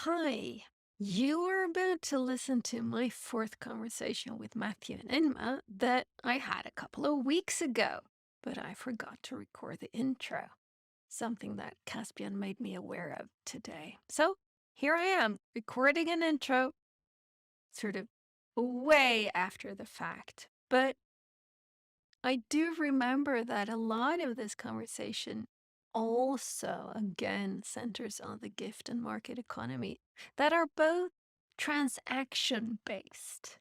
Hi, you are about to listen to my fourth conversation with Matthew and Inma that I had a couple of weeks ago, but I forgot to record the intro, something that Caspian made me aware of today. So here I am, recording an intro, sort of way after the fact. But I do remember that a lot of this conversation also, again, centers on the gift and market economy that are both transaction based.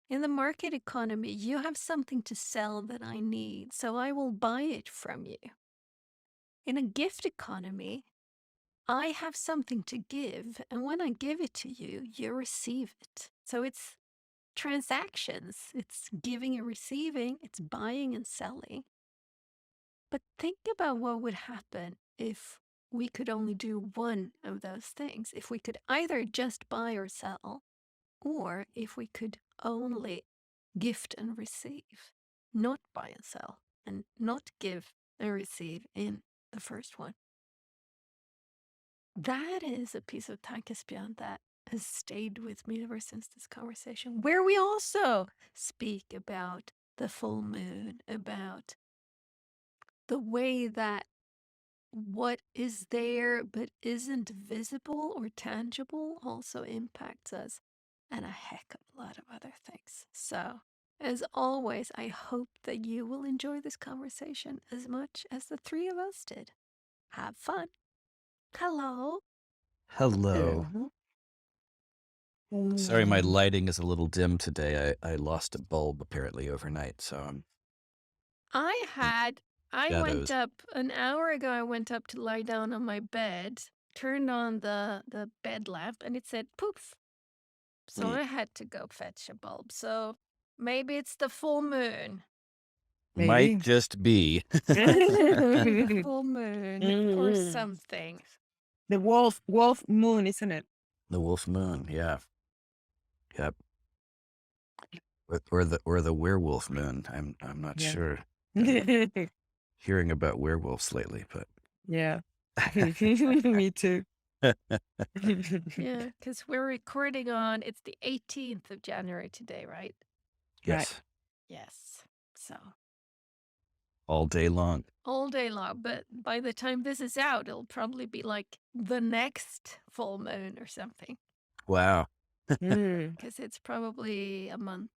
In the market economy, you have something to sell that I need, so I will buy it from you. In a gift economy, I have something to give, and when I give it to you, you receive it. So it's transactions, it's giving and receiving, it's buying and selling. But think about what would happen if we could only do one of those things. If we could either just buy or sell, or if we could only gift and receive, not buy and sell, and not give and receive in the first one. That is a piece of tankespjan that has stayed with me ever since this conversation, where we also speak about the full moon, about the way that what is there but isn't visible or tangible also impacts us, and a heck of a lot of other things. So, as always, I hope that you will enjoy this conversation as much as the three of us did. Have fun. Hello. Hello. Sorry, my Mm. lighting is a little dim today. I lost a bulb apparently overnight, so I'm in I went shadows. up an hour ago. I went up to lie down on my bed, turned on the bed lamp, and it said poof. So Mm. I had to go fetch a bulb. So maybe it's the full moon. Might Maybe. just be Might just be the full moon or Mm. something. The wolf moon, isn't it? the wolf moon. Yeah, yep. Or the werewolf moon. I'm not Yeah. sure. Been hearing about werewolves lately, but Yeah. Me too. Yeah, because we're recording on, it's the 18th of January today, right? Right. yes, Yes. So all day long. all day long. But by the time this is out, it'll probably be like the next full moon or something, Wow. Mm. because it's probably a month.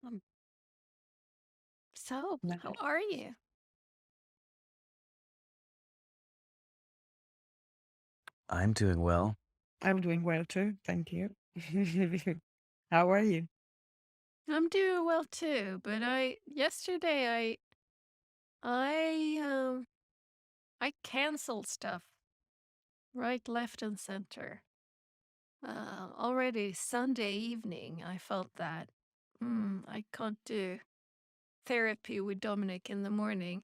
Um, So, how Nice. are you? I'm doing well. I'm doing well too. Thank you. How are you? I'm doing well too, but yesterday I I canceled stuff right, left, and center. Already Sunday evening, I felt that I can't do therapy with Dominic in the morning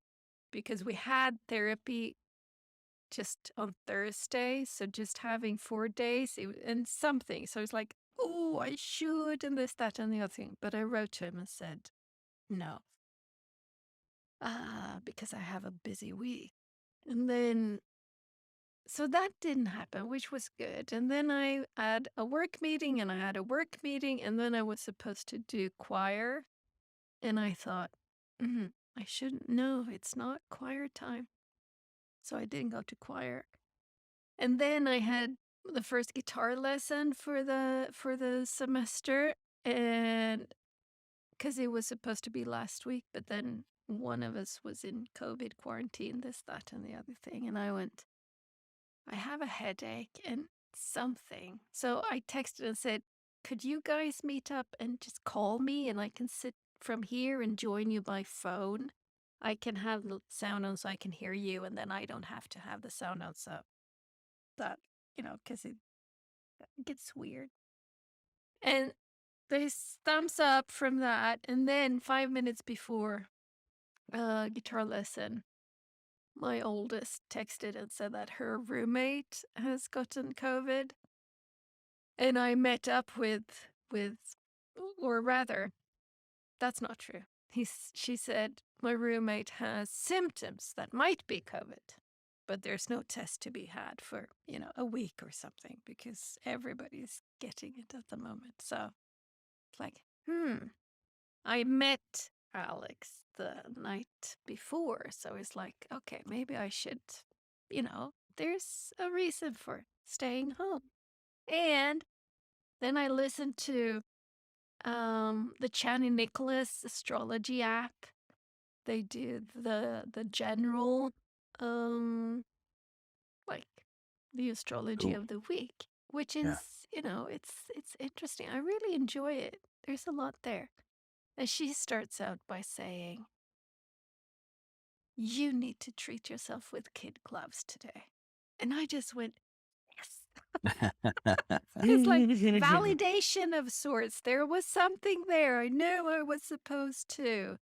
because we had therapy just on Thursday, so just having 4 days and something. So it's like, oh, I should, and this, that, and the other thing. But I wrote to him and said no, because I have a busy week. And then, so that didn't happen, which was good. And then I had a work meeting and I had a work meeting, and then I was supposed to do choir. And I thought, I shouldn't know, it's not choir time. So I didn't go to choir. And then I had the first guitar lesson for the semester, and because it was supposed to be last week, but then one of us was in COVID quarantine, this, that, and the other thing. And I went, I have a headache and something. So I texted and said, could you guys meet up and just call me and I can sit from here and join you by phone? I can have the sound on so I can hear you, and then I don't have to have the sound on so that, because it gets weird. And there's thumbs up from that. And then 5 minutes before guitar lesson, my oldest texted and said that her roommate has gotten COVID. And I met up with, or rather, that's not true. She said my roommate has symptoms that might be COVID. but there's no test to be had for, a week or something because everybody's getting it at the moment. So it's like, I met Alex the night before. So it's like, okay, maybe I should, there's a reason for staying home. And then I listened to the Channing Nicholas astrology app. They do the general, like the astrology Cool. of the week, which Yeah. is, it's interesting. I really enjoy it. There's a lot there. And she starts out by saying, "You need to treat yourself with kid gloves today." And I just went, yes. It's like validation of sorts. There was something there. I knew I was supposed to.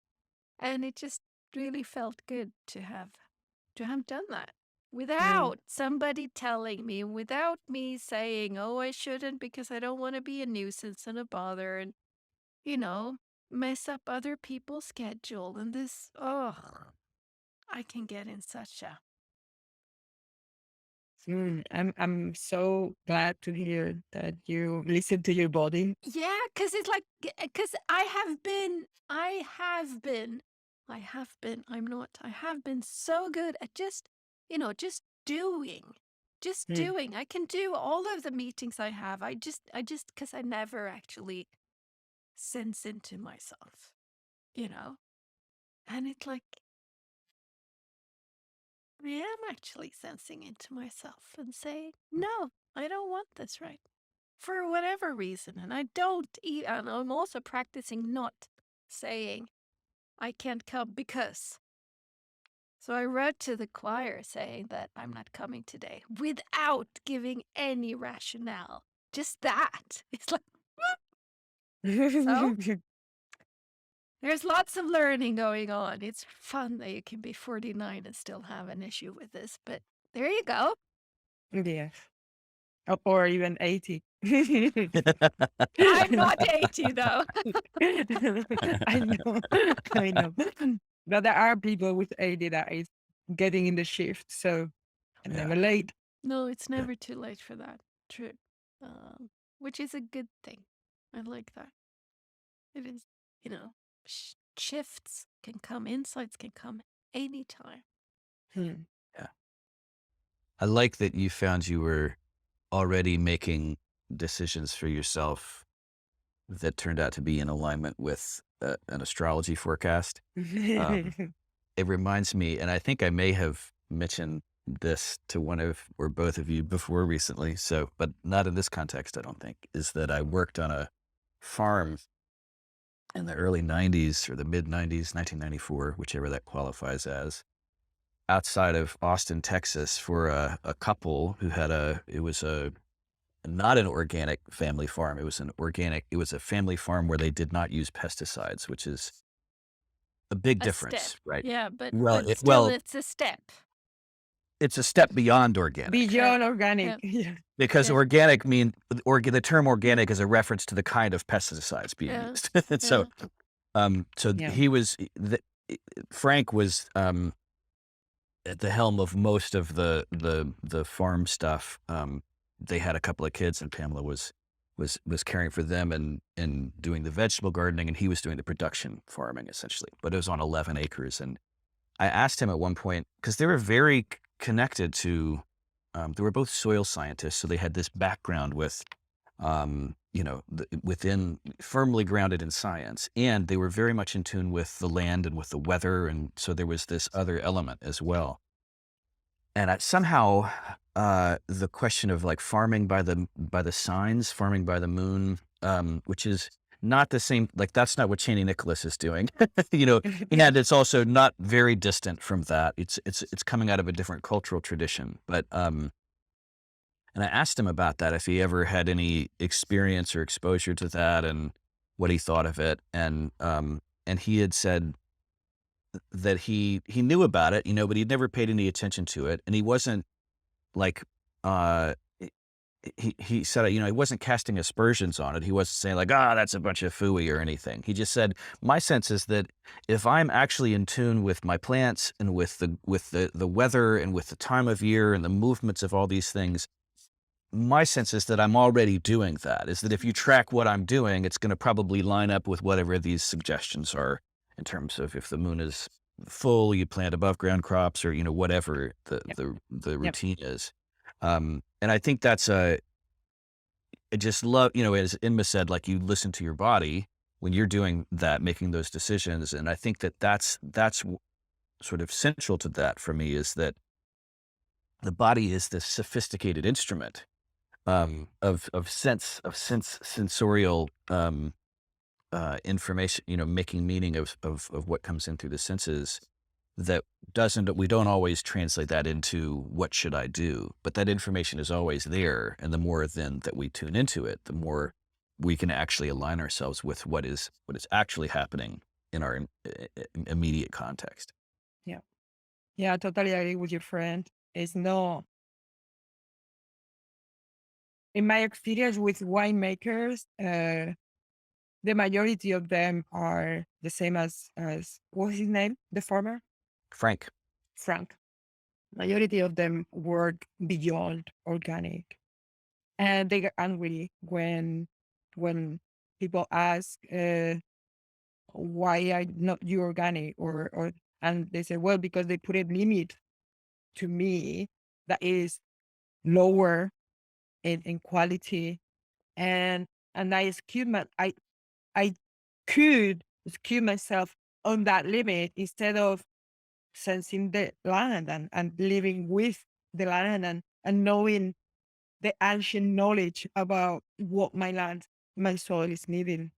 And it just really felt good to have done that without somebody telling me, without me saying, "Oh, I shouldn't because I don't want to be a nuisance and a bother and, you know, mess up other people's schedule." And this, oh, I can get in such a I'm so glad to hear that you listen to your body. yeah, because it's like, because I have been so good at just, just doing. Just Mm. doing. I can do all of the meetings I have. Because I never actually sense into myself, you know? And it's like, I am actually sensing into myself and saying, no, I don't want this right for whatever reason. And I don't, and I'm also practicing not saying, I can't come because. So I wrote to the choir saying that I'm not coming today without giving any rationale. Just that. It's like, so there's lots of learning going on. It's fun that you can be 49 and still have an issue with this, but there you go. Yes. Or even 80. I'm not 80 though. I know. I know. But there are people with 80 that is getting in the shift, so Yeah. never late. No, it's Yeah. never too late for that. True. Which is a good thing. I like that. It is, you know, shifts can come, insights can come anytime. Hmm. Yeah. I like that you found you were already making decisions for yourself that turned out to be in alignment with an astrology forecast. It reminds me, and I think I may have mentioned this to one of or both of you before recently, so, but not in this context, I don't think, is that I worked on a farm in the early 90s or the mid 90s, 1994, whichever that qualifies as, outside of Austin, Texas, for a couple who had it was not an organic family farm. It was a family farm where they did not use pesticides, which is a big A step. difference, right? Yeah, but Well, still it's a step. it's a step beyond organic Beyond Yeah. organic. Yeah. because Yeah. organic the term organic is a reference to the kind of pesticides being Yeah. used. And so, Yeah. Frank was, at the helm of most of the farm stuff. They had a couple of kids, and Pamela was caring for them and doing the vegetable gardening, and he was doing the production farming essentially. But it was on 11 acres, and I asked him at one point because they were very connected to. They were both soil scientists, so they had this background with, within firmly grounded in science, and they were very much in tune with the land and with the weather, and so there was this other element as well. And somehow, the question of like farming by the signs, farming by the moon, which is not the same. Like that's not what Chaney Nicholas is doing, and it's also not very distant from that. It's coming out of a different cultural tradition. But and I asked him about that if he ever had any experience or exposure to that, and what he thought of it, and he had said that he knew about it, but he'd never paid any attention to it, and he wasn't like, uh, he said, he wasn't casting aspersions on it. He wasn't saying like, that's a bunch of phooey or anything. He just said, my sense is that if I'm actually in tune with my plants and with the weather and with the time of year and the movements of all these things, my sense is that I'm already doing that. Is that if you track what I'm doing, it's going to probably line up with whatever these suggestions are in terms of if the moon is full, you plant above ground crops, or whatever Yep. the Yep. routine is. And I think that's I just love, as Inma said, like you listen to your body when you're doing that, making those decisions. And I think that that's sort of central to that for me, is that the body is this sophisticated instrument of sensorial information, making meaning of what comes in through the senses, that we don't always translate that into what should I do, but that information is always there. And the more then that we tune into it, the more we can actually align ourselves with what is actually happening in our immediate context. Yeah. Yeah, I totally agree with your friend. It's no, in my experience with winemakers, the majority of them are the same as what's his name? The farmer? Frank. Frank. Majority of them work beyond organic. And they get angry when people ask why I not you organic or and they say, well, because they put a limit to me that is lower in quality, and I I could skew myself on that limit instead of sensing the land and living with the land and knowing the ancient knowledge about what my land, my soil is needing.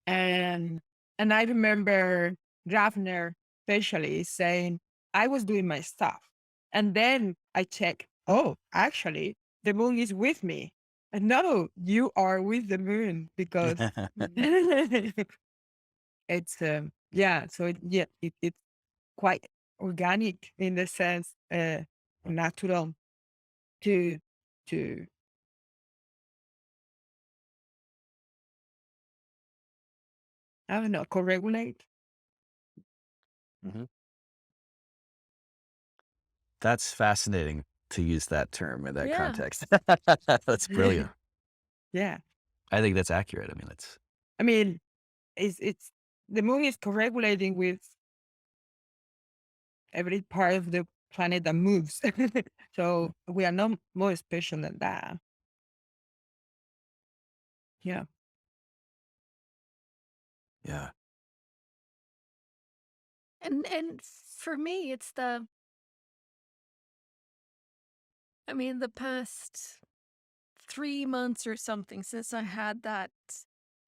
And I remember Ravner especially saying, I was doing my stuff. And then I check, oh, actually, the moon is with me. And no, you are with the moon because it's yeah, so it's quite organic in the sense natural to to I don't know, co-regulate. Mhm. That's fascinating to use that term in that Yeah. context. That's brilliant. Yeah. I think that's accurate. I mean, that's I mean, it's the moon is co-regulating with every part of the planet that moves. So we are not more special than that. Yeah. yeah. And for me, it's the past 3 months or something since I had that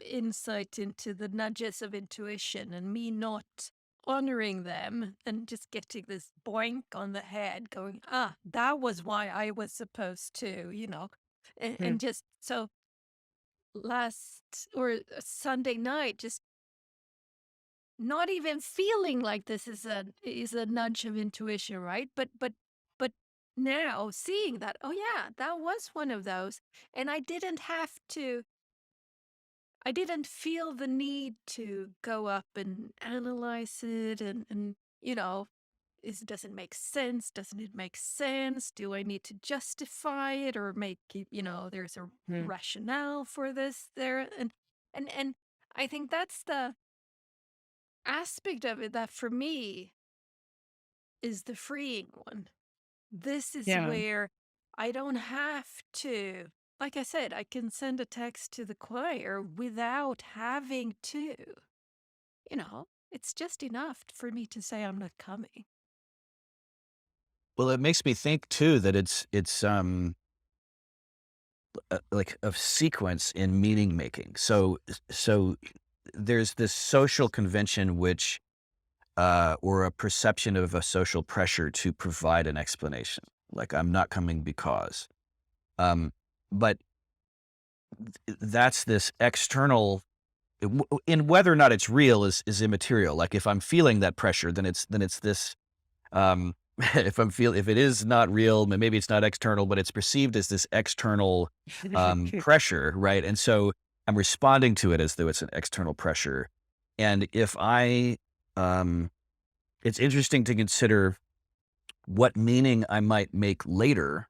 insight into the nudges of intuition and me not honoring them and just getting this boink on the head going, that was why I was supposed to, Mm, and just so last or Sunday night, just not even feeling like this is a nudge of intuition, right? But now seeing that, oh yeah, that was one of those, and I didn't feel the need to go up and analyze it and does it make sense? Doesn't it make sense? Do I need to justify it or make it, there's a mm, rationale for this there? And I think that's the aspect of it that for me is the freeing one. This is yeah. where I don't have to, like I said, I can send a text to the choir without having to, it's just enough for me to say I'm not coming. Well, it makes me think too that it's like of sequence in meaning making. So there's this social convention which or a perception of a social pressure to provide an explanation. Like I'm not coming because. Um, but that's this external in whether or not it's real is immaterial. Like if I'm feeling that pressure, then it's this if it is not real, maybe it's not external, but it's perceived as this external pressure, right? And so I'm responding to it as though it's an external pressure. And if it's interesting to consider what meaning I might make later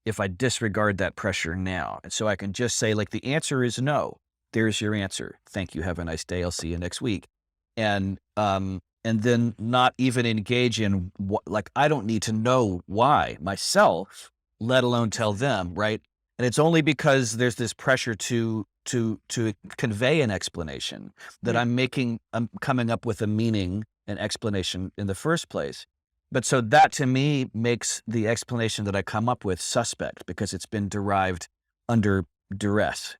if I disregard that pressure now. And so I can just say, like, the answer is no. There's your answer. Thank you. Have a nice day. I'll see you next week. And then not even engage in like, I don't need to know why myself, let alone tell them, right? And it's only because there's this pressure to convey an explanation that Mm. I'm coming up with a meaning and explanation in the first place. But so that to me makes the explanation that I come up with suspect because it's been derived under duress,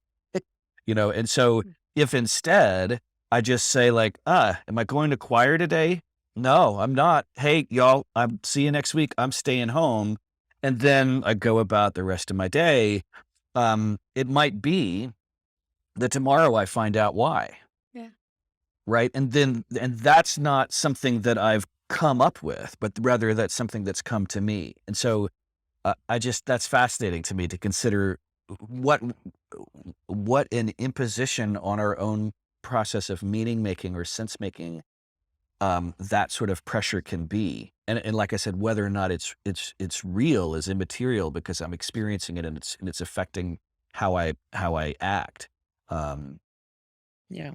and so if instead I just say like, am I going to choir today? No, I'm not. Hey, y'all, see you next week. I'm staying home. And then I go about the rest of my day. It might be that tomorrow I find out why. Yeah. Right. And that's not something that I've come up with, but rather that's something that's come to me. And so that's fascinating to me to consider what an imposition on our own process of meaning making or sense making that sort of pressure can be. And like I said, whether or not it's real is immaterial because I'm experiencing it and it's affecting how I act. Yeah.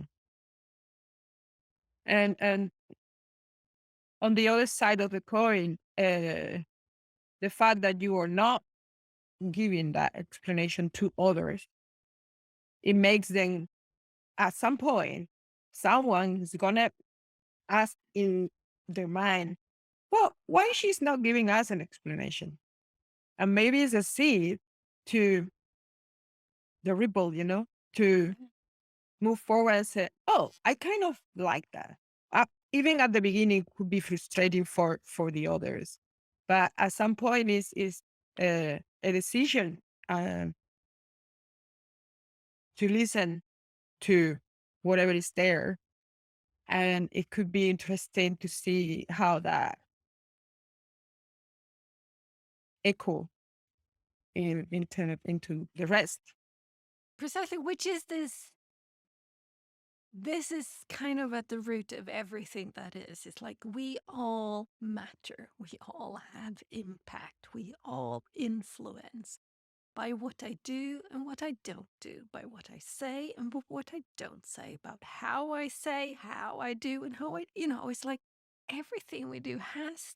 And on the other side of the coin, the fact that you are not giving that explanation to others, it makes them at some point, someone is gonna ask in their mind, well, why she's not giving us an explanation? And maybe it's a seed to the ripple, to move forward and say, oh, I kind of like that. Even at the beginning it could be frustrating for the others. But at some point is a decision to listen to whatever is there. And it could be interesting to see how that echo into the rest. Precisely, which is this. This is kind of at the root of everything that is. It's like we all matter. We all have impact. We all influence by what I do and what I don't do, by what I say and what I don't say, about how I say, how I do, and how it's like everything we do has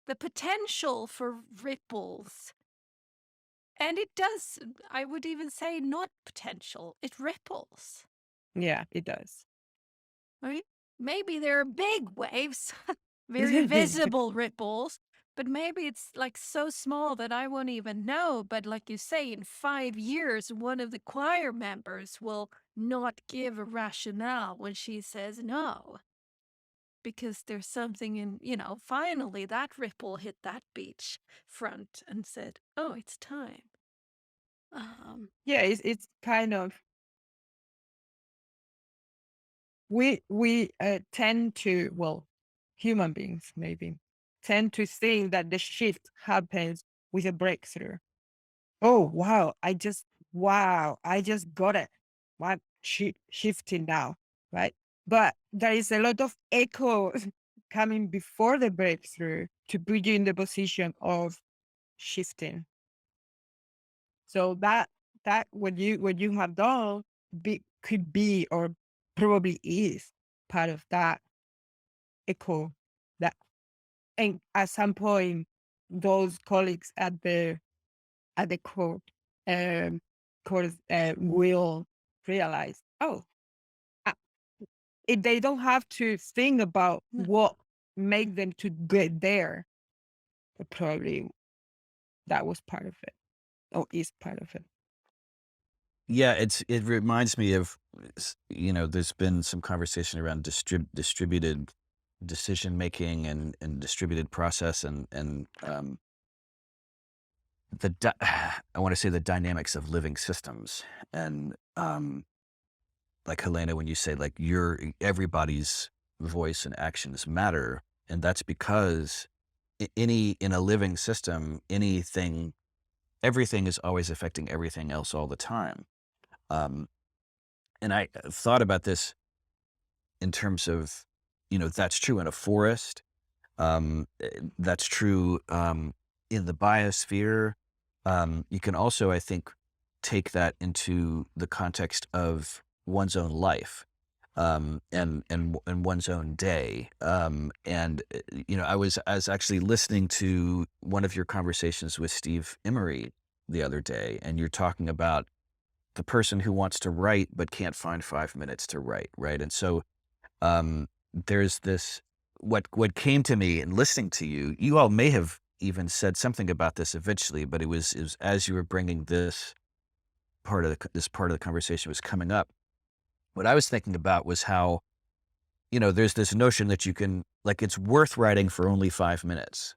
the potential for ripples. And it does, I would even say, not potential, it ripples. Yeah, it does. Right? Maybe there are big waves, very visible ripples, but maybe it's like so small that I won't even know. But like you say, in 5 years, one of the choir members will not give a rationale when she says no. Because there's something finally that ripple hit that beach front and said, oh, it's time. Yeah, it's kind of we tend to, well, human beings maybe tend to think that the shift happens with a breakthrough. Oh wow, I just got it. What shifting now, right? But there is a lot of echo coming before the breakthrough to put you in the position of shifting. So that what you have done could be or probably is part of that echo. That and at some point those colleagues at the um court will realize, oh, uh, if they don't have to think about No. what make them to get there, probably that was part of it or is part of it. Yeah, it reminds me of there's been some conversation around distributed decision making and distributed process and I want to say the dynamics of living systems and like Helena, when you say like everybody's voice and actions matter, and that's because any in a living system, everything is always affecting everything else all the time. Um, and I thought about this in terms of, that's true in a forest. That's true in the biosphere. You can also, I think, take that into the context of one's own life, and one's own day. I was actually listening to one of your conversations with Steve Emery the other day, and you're talking about the person who wants to write but can't find 5 minutes to write, right? And so there's this what came to me in listening to you. You all may have even said something about this eventually, but it was as you were bringing this part of the conversation was coming up. What I was thinking about was how, there's this notion that you can, like, it's worth writing for only 5 minutes.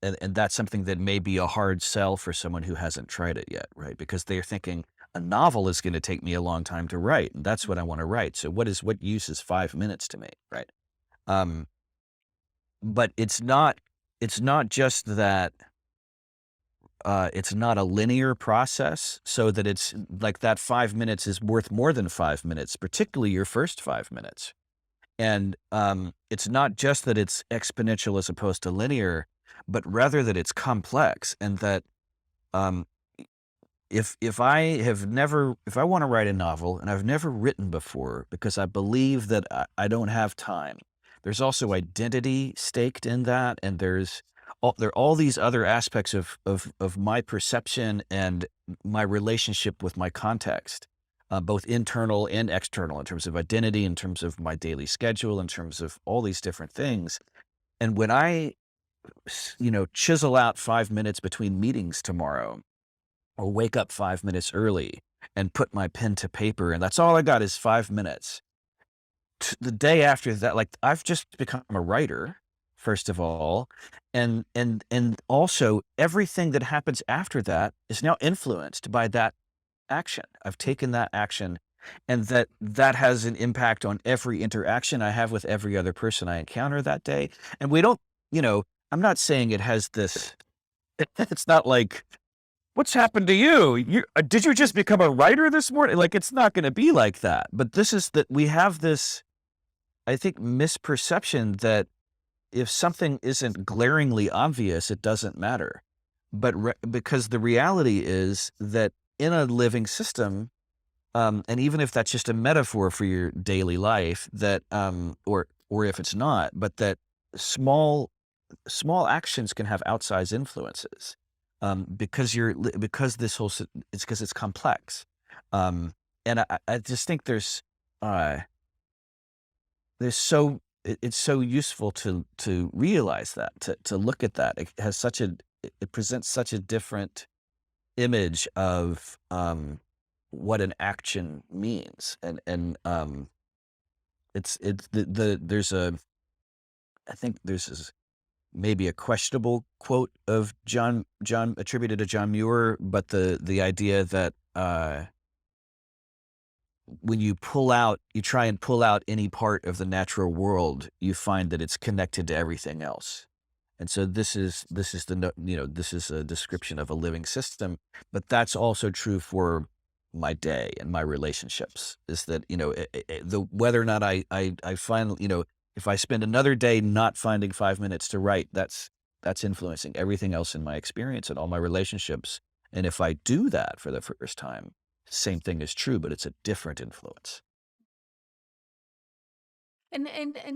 And that's something that may be a hard sell for someone who hasn't tried it yet, right? Because they're thinking a novel is going to take me a long time to write, and that's what I want to write. So what use is 5 minutes to me, right? Um, but it's not just that it's not a linear process, so that it's like that 5 minutes is worth more than 5 minutes, particularly your first 5 minutes. And it's not just that it's exponential as opposed to linear, but rather that it's complex, and that um, if I want to write a novel and I've never written before because I believe that I don't have time, there's also identity staked in that, and there are all these other aspects of my perception and my relationship with my context, both internal and external, in terms of identity, in terms of my daily schedule, in terms of all these different things. And when I chisel out 5 minutes between meetings tomorrow, or wake up 5 minutes early and put my pen to paper, and that's all I got is 5 minutes. The day after that, like, I've just become a writer, first of all, and also everything that happens after that is now influenced by that action. I've taken that action, and that has an impact on every interaction I have with every other person I encounter that day. And we don't, I'm not saying it has this. It's not like, "What's happened to you? Did you just become a writer this morning?" Like, it's not gonna be like that. But this is that we have this, I think, misperception that if something isn't glaringly obvious, it doesn't matter. But because the reality is that in a living system, and even if that's just a metaphor for your daily life, that or if it's not, but that small small actions can have outsized influences, because this it's because it's complex. Um, and I just think uh, there's so it's so useful to realize that, to look at that. It has such a it presents such a different image of what an action means, and it's there's a I think there's this, maybe a questionable quote of John attributed to John Muir, but the idea that when you try and pull out any part of the natural world, you find that it's connected to everything else. And so this is this is a description of a living system, but that's also true for my day and my relationships. Is that, the whether or not I find, if I spend another day not finding 5 minutes to write, that's influencing everything else in my experience and all my relationships. And if I do that for the first time, same thing is true, but it's a different influence. And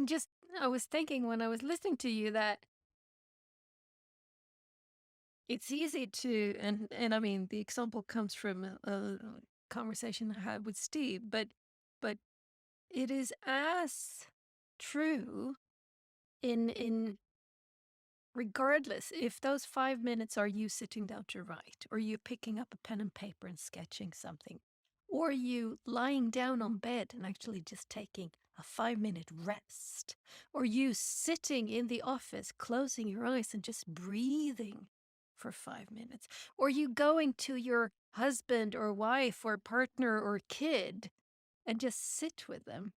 just I was thinking when I was listening to you that it's easy to and I mean the example comes from a conversation I had with Steve, but it is as true in regardless if those 5 minutes are you sitting down to write, or you picking up a pen and paper and sketching something, or you lying down on bed and actually just taking a 5 minute rest, or you sitting in the office, closing your eyes and just breathing for 5 minutes, or you going to your husband or wife or partner or kid and just sit with them,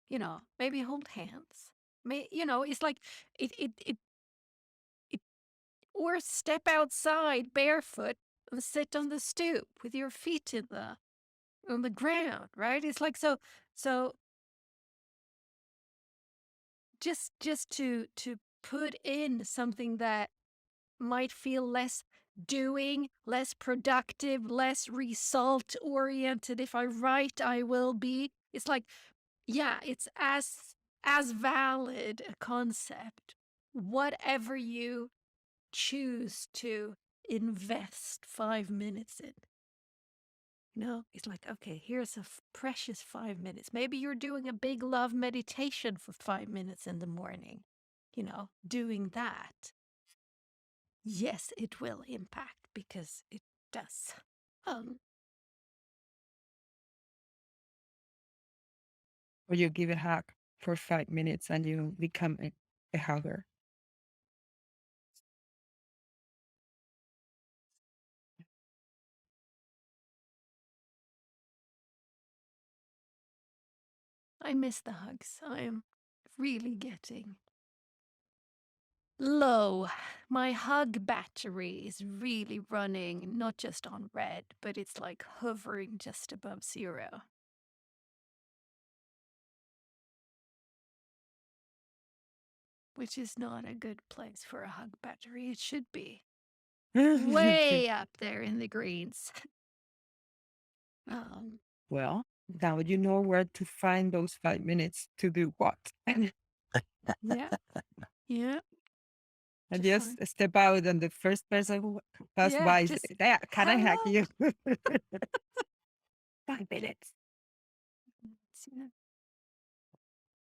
maybe hold hands. It's like it or step outside barefoot and sit on the stoop with your feet on the ground, right? It's like so just to put in something that might feel less doing, less productive, less result oriented. If I write, I will be. It's like, yeah, it's as valid a concept. Whatever you choose to invest 5 minutes in. It's like, okay, here's a precious 5 minutes. Maybe you're doing a big love meditation for 5 minutes in the morning, doing that. Yes, it will impact because it does. Um, Or you give a hug for 5 minutes and you become a hugger. I miss the hugs. I am really getting low. My hug battery is really running, not just on red, but it's like hovering just above 0. Which is not a good place for a hug battery. It should be way up there in the greens. Um, Well, now you know where to find those 5 minutes to do what. And yeah, yeah, to just find. step out and the first person who pass Yeah, by is, just "Yeah, can I hack hello. you?" 5 minutes.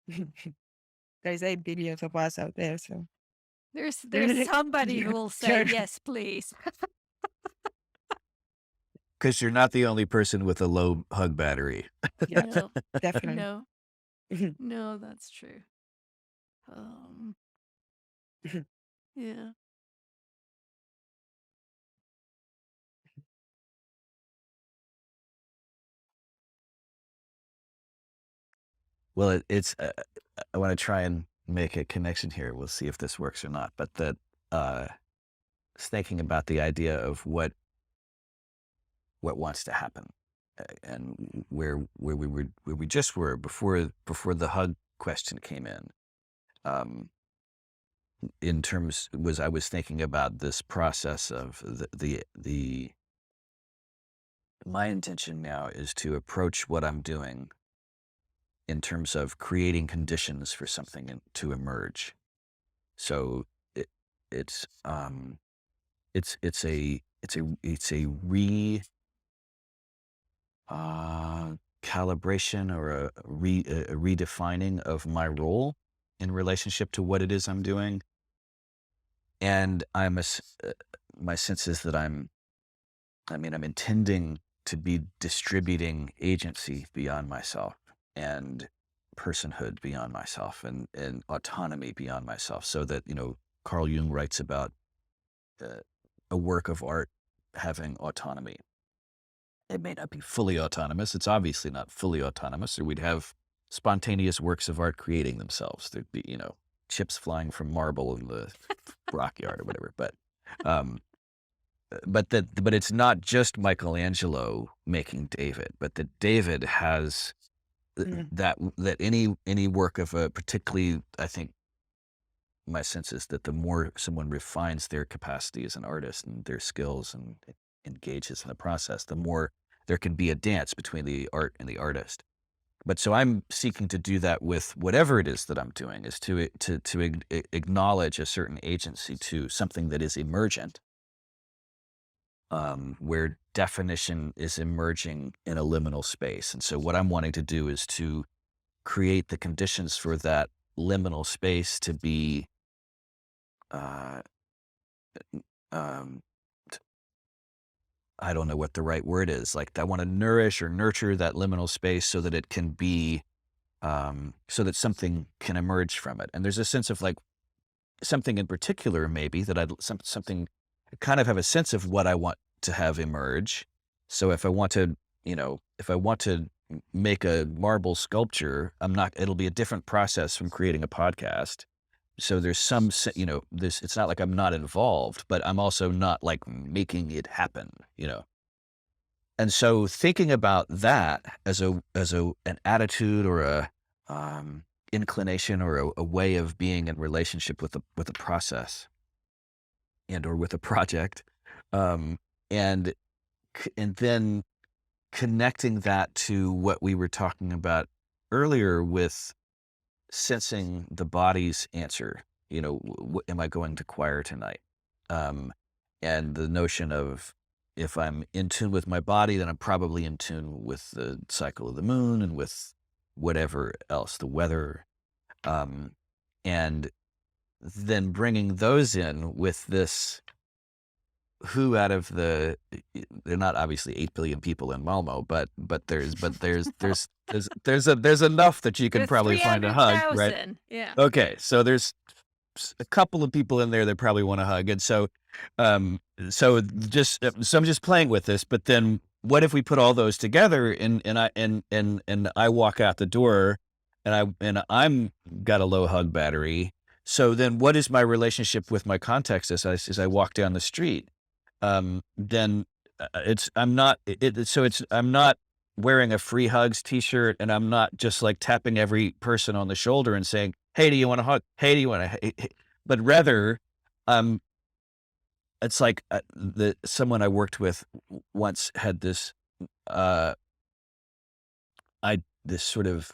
Yeah. There's 8 billion of us out there, so There's somebody who yeah, will say sure. yes, please. Because you're not the only person with a low hug battery. Yeah, No, definitely. no, no, that's true. Um, yeah. Well, I want to try and make a connection here. We'll see if this works or not. But that thinking about the idea of what wants to happen, and where we just were before the hug question came in. Um, in terms was I was thinking about this process of the my intention now is to approach what I'm doing in terms of creating conditions for something to emerge. So it, it's it's a calibration or a redefining of my role in relationship to what it is I'm doing. And my sense is that I'm intending to be distributing agency beyond myself and personhood beyond myself and autonomy beyond myself, so that, Carl Jung writes about uh, a work of art having autonomy. It may not be fully autonomous. It's obviously not fully autonomous, or we'd have spontaneous works of art creating themselves. There'd be, chips flying from marble in the rock yard or whatever. Um, but it's not just Michelangelo making David, but that David has Mm. that any work of a particularly, I think my sense is that the more someone refines their capacity as an artist and their skills and engages in the process, the more there can be a dance between the art and the artist. But so I'm seeking to do that with whatever it is that I'm doing, is to acknowledge a certain agency to something that is emergent, where definition is emerging in a liminal space. And so what I'm wanting to do is to create the conditions for that liminal space to be, uh, um, I don't know what the right word is. Like, I want to nourish or nurture that liminal space so that it can be, so that something can emerge from it. And there's a sense of like something in particular, maybe that something I kind of have a sense of what I want to have emerge. So if I want to, if I want to make a marble sculpture, it'll be a different process from creating a podcast. so there's some, this, it's not like I'm not involved, but I'm also not like making it happen, you know? And so thinking about that as an attitude or a, um, inclination or a way of being in relationship with a process and or with a project, um, and and then connecting that to what we were talking about earlier with sensing the body's answer. Am I going to choir tonight? Um, and the notion of, if I'm in tune with my body, then I'm probably in tune with the cycle of the moon and with whatever else, the weather. Um, and then bringing those in with this, who out of the, they're not obviously 8 billion people in Malmo, there's enough that you can There's probably find a hug, right? 300,000. Yeah. Okay, so there's a couple of people in there that probably want to hug, and um, so I'm just playing with this. But then, what if we put all those together, and I walk out the door, I'm got a low hug battery. So then, what is my relationship with my context as I walk down the street? Then it's I'm not it, so it's I'm not wearing a free hugs t-shirt, and I'm not just like tapping every person on the shoulder and saying, "Hey, do you want to hug? Hey, do you want to?" But rather, um, it's like, someone I worked with once had this, uh, this sort of,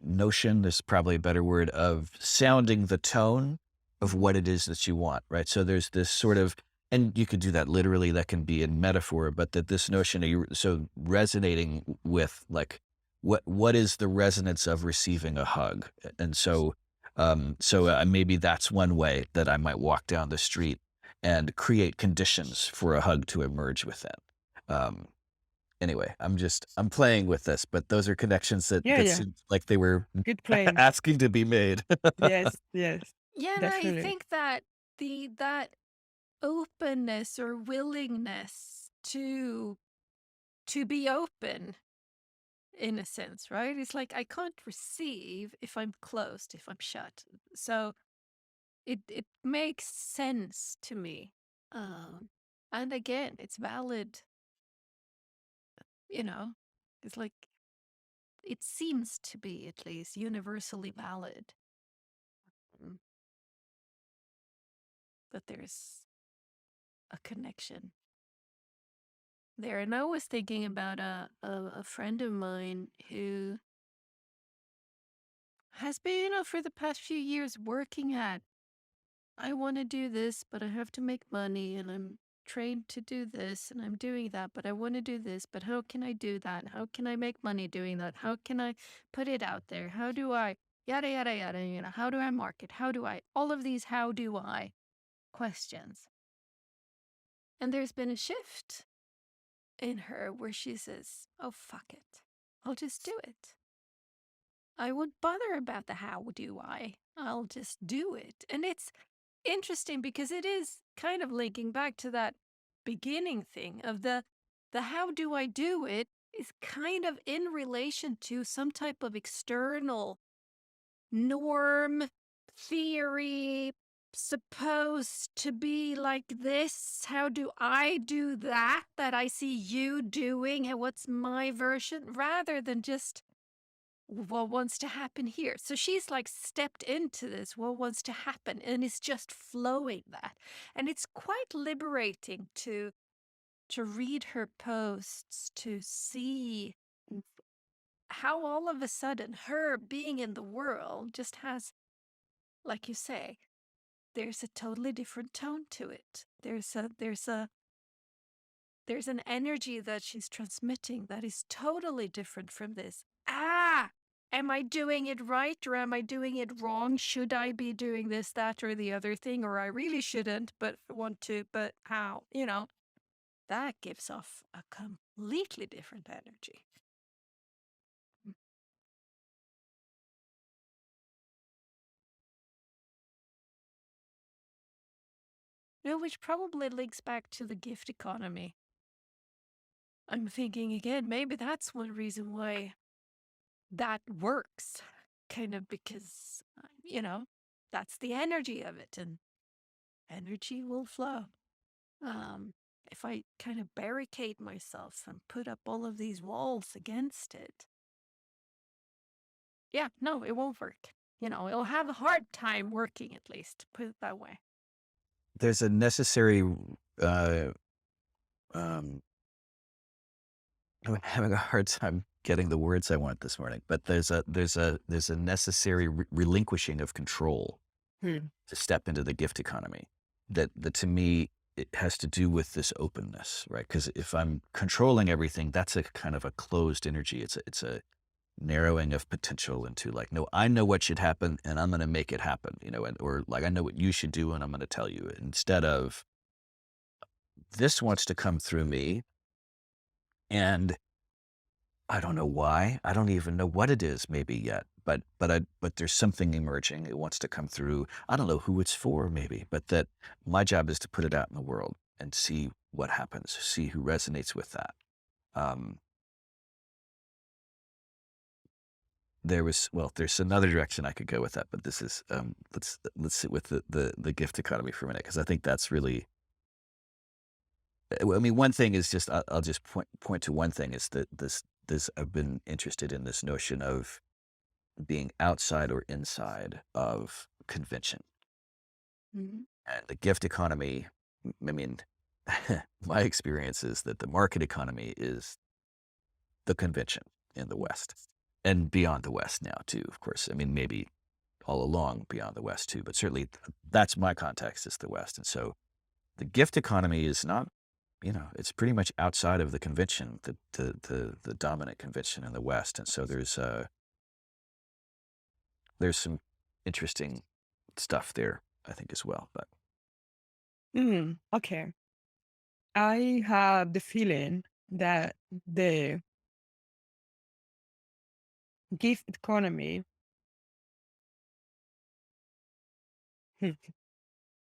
notion, this is probably a better word, of sounding the tone of what it is that you want, right? So there's this sort of, and you could do that literally, that can be in metaphor, but that this notion of so resonating with, like, what is the resonance of receiving a hug? And so maybe that's one way that I might walk down the street and create conditions for a hug to emerge within. Um, Anyway, I'm playing with this, but those are connections that Yeah, yeah. seem like they were Good playing. asking to be made. Yes, yes, Yeah, and I definitely. think that that openness or willingness to be open, in a sense, right? It's like I can't receive if I'm closed, if I'm shut. So it makes sense to me. And again, it's valid, you know. It's like it seems to be at least universally valid, mm, that there's a connection there. And I was thinking about a friend of mine who has been, for the past few years working at, I want to do this, but I have to make money, and I'm trained to do this, and I'm doing that, but I want to do this, but how can I do that? How can I make money doing that? How can I put it out there? How do I, yada, yada, yada, how do I market? How do I, all of these how do I questions. And there's been a shift in her where she says, oh, fuck it. I'll just do it. I won't bother about the how do I. I'll just do it. And it's interesting because it is kind of linking back to that beginning thing of the how do I do it is kind of in relation to some type of external norm, theory, supposed to be like this. How do I do that I see you doing? And what's my version? Rather than just what wants to happen here. So she's like stepped into this, what wants to happen, and it's just flowing that. And it's quite liberating to read her posts, to see how all of a sudden her being in the world just has, like you say, there's a totally different tone to it. There's an energy that she's transmitting that is totally different from this. Am I doing it right or am I doing it wrong? Should I be doing this, that, or the other thing? Or I really shouldn't, but want to, but how? That gives off a completely different energy. Which probably links back to the gift economy. I'm thinking again, maybe that's one reason why that works. Kind of because, you know, That's the energy of it, and energy will flow. Um, if I kind of barricade myself and put up all of these walls against it, yeah, no, it won't work. It'll have a hard time working, at least, put it that way. There's a necessary, uh, um, I'm having a hard time getting the words I want this morning, but there's a necessary relinquishing of control Hmm. to step into the gift economy. That to me, it has to do with this openness, right? Because if I'm controlling everything, that's a kind of a closed energy. It's a narrowing of potential into like, no, I know what should happen and I'm going to make it happen, or like, I know what you should do and I'm going to tell you, instead of this wants to come through me. And I don't know why. I don't even know what it is maybe yet, but there's something emerging. It wants to come through. I don't know who it's for maybe, but that my job is to put it out in the world and see what happens, see who resonates with that. Um, there's another direction I could go with that, but this is, let's sit with the gift economy for a minute, because I think that's really, I mean, one thing is just, I'll just point to one thing is that this I've been interested in this notion of being outside or inside of convention. Mhm. And the gift economy, I mean, my experience is that the market economy is the convention in the West and beyond the West now too, of course. I mean, maybe all along beyond the West too, but certainly that's my context, is the West. And so the gift economy is not, it's pretty much outside of the convention, the dominant convention in the West. And so there's some interesting stuff there, I think, as well. But Okay. I have the feeling that the gift economy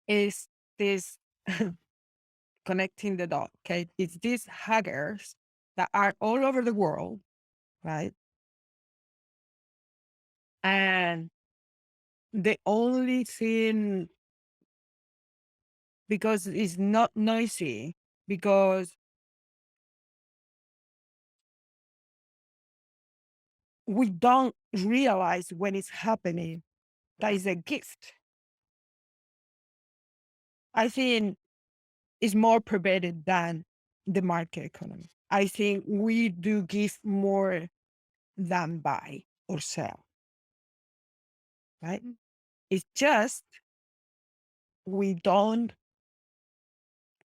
is this connecting the dot. Okay. It's these hackers that are all over the world, right? And the only thing, because it's not noisy, because we don't realize when it's happening, that is a gift. I think it's more pervaded than the market economy. I think we do give more than buy or sell, right? Mm. It's just we don't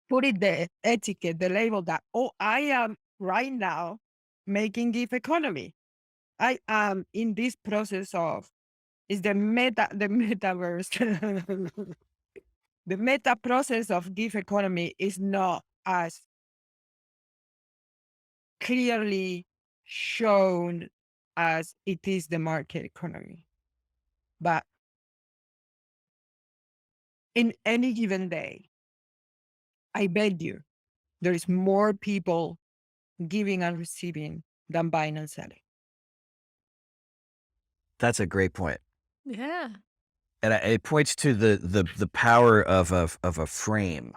put it the etiquette, the label that, oh, I am right now making gift economy. I am in this process of, is the metaverse. The meta process of gift economy is not as clearly shown as it is the market economy. But in any given day, I bet you there is more people giving and receiving than buying and selling. that's a great point. Yeah. And it points to the power of a frame,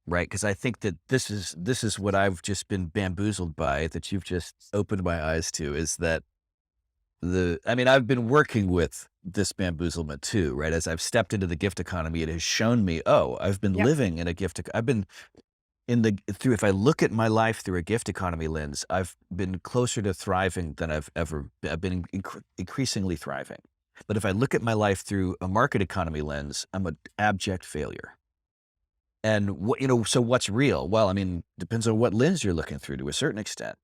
right? Because I think that this is what I've just been bamboozled by, that you've just opened my eyes to, is that I mean, I've been working with this bamboozlement too, right? As I've stepped into the gift economy, it has shown me, oh, I've been Yep. living in a I've been if I look at my life through a gift economy lens, I've been closer to thriving than I've been increasingly thriving. But if I look at my life through a market economy lens, I'm an abject failure. And so what's real? Well, I mean, depends on what lens you're looking through to a certain extent.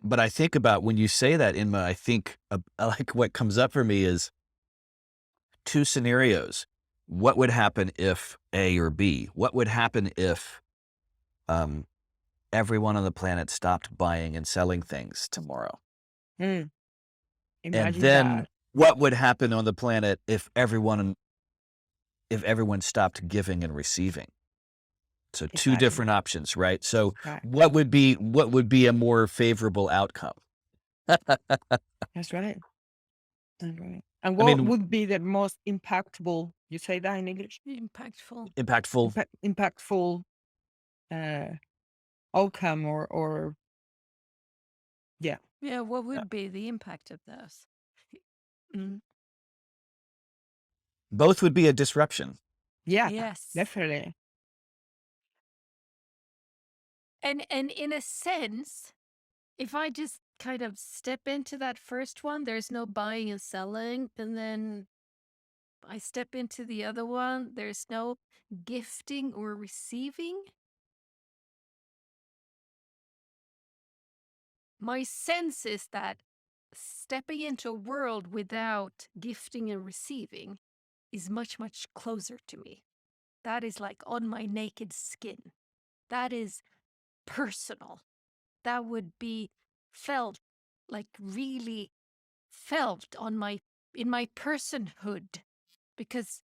But I think about, when you say that, Inma, I think like what comes up for me is two scenarios. What would happen if A or B? What would happen if um, everyone on the planet stopped buying and selling things tomorrow? Mm, And imagine then that. what would happen on the planet if everyone stopped giving and receiving? So two Exactly. different options, right? So Right. what would be a more favorable outcome? That's right. That's right. And I what mean, would be the most impactful, you say that in English? Impactful. impactful. Impactful uh, outcome or yeah. Yeah, what Yeah. would be the impact of those? Mm. Both would be a disruption. Yeah, Yes. definitely. And in a sense, if I just kind of step into that first one, there's no buying and selling, and then I step into the other one, there's no gifting or receiving. My sense is that stepping into a world without gifting and receiving is much, much closer to me. That is like on my naked skin. That is personal. That would be felt, like really felt on my in my personhood, because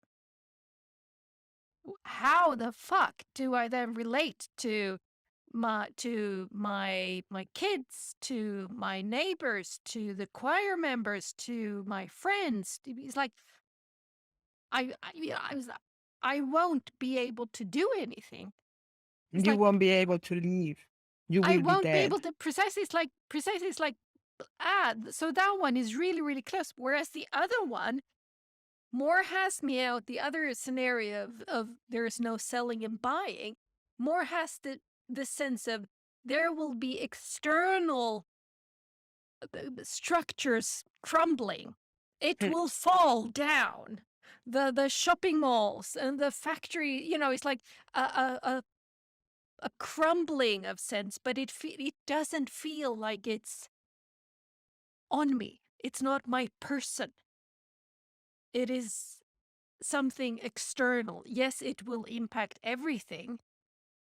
how the fuck do I then relate to my kids, to my neighbors, to the choir members, to my friends? It's like I was I won't be able to do anything. It's You like won't be able to leave. You I will be won't be dead. able to precisely. It's like so that one is really really close. Whereas the other one more has me out. The other scenario of there is no selling and buying more has the sense of there will be external structures crumbling. It will fall down. The shopping malls and the factory, it's like a crumbling of sense, but it doesn't feel like it's on me. It's not my person. It is something external. Yes, it will impact everything,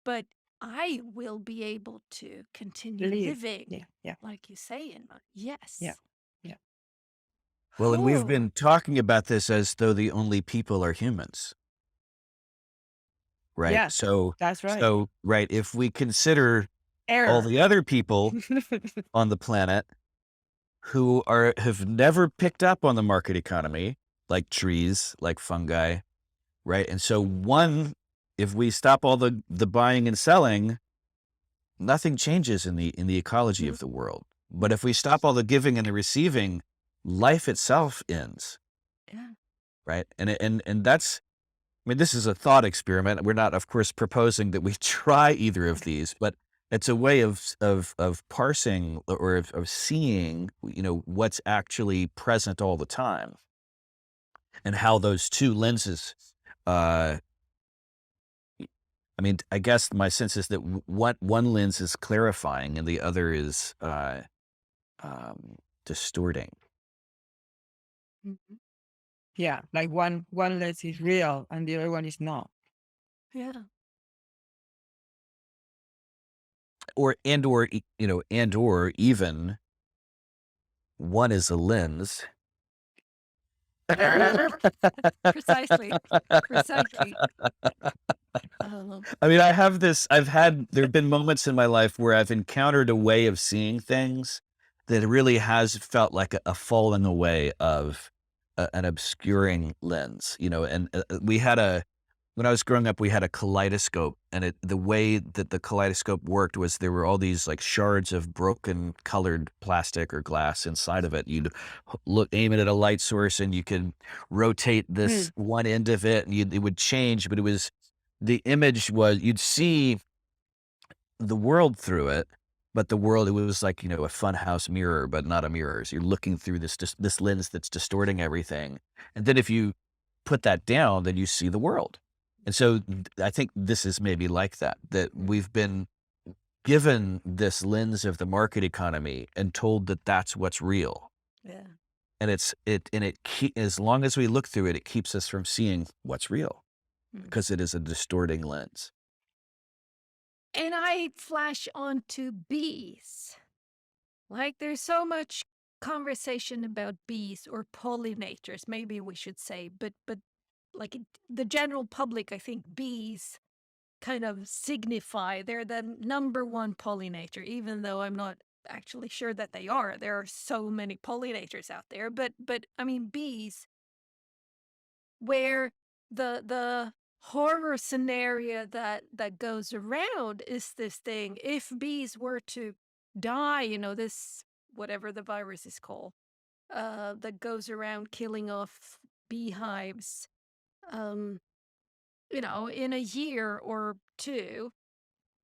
but I will be able to continue Leave. living, Yeah, yeah, like you say, Inma. yeah, Yes. yeah. Well, and we've Oh, been talking about this as though the only people are humans, right? Yeah, So, that's right. so right, if we consider all Error. the other people on the planet who have never picked up on the market economy, like trees, like fungi, right? And so if we stop all the buying and selling, nothing changes in the ecology mm, of the world. But if we stop all the giving and the receiving, life itself ends, yeah. right? And that's, I mean, this is a thought experiment. We're not, of course, proposing that we try either of these, but it's a way of parsing or of seeing, what's actually present all the time, and how those two lenses. Uh, I mean, I guess my sense is that what one lens is clarifying and the other is distorting. Mhm. Yeah, like one lens is real and the other one is not. Yeah. Or even one is a lens. Precisely. Precisely. Um, I mean, there have been moments in my life where I've encountered a way of seeing things that really has felt like a falling away of an obscuring lens, and when I was growing up, we had a kaleidoscope, and the way that the kaleidoscope worked was there were all these like shards of broken colored plastic or glass inside of it. You'd aim it at a light source, and you could rotate Mm. this one end of it, and it would change, but the image was, you'd see the world through it, but it was like, a funhouse mirror, but not a mirror. So you're looking through this lens that's distorting everything. And then if you put that down, then you see the world. And so I think this is maybe like that we've been given this lens of the market economy and told that that's what's real. yeah. And as long as we look through it, it keeps us from seeing what's real Mm. because it is a distorting lens. And I flash on to bees. Like there's so much conversation about bees or pollinators, maybe we should say, but like the general public, I think bees kind of signify they're the number one pollinator, even though I'm not actually sure that they are. There are so many pollinators out there, but I mean bees, where the horror scenario that goes around is this thing: if bees were to die, this whatever the virus is called, that goes around killing off beehives, um, in a year or two,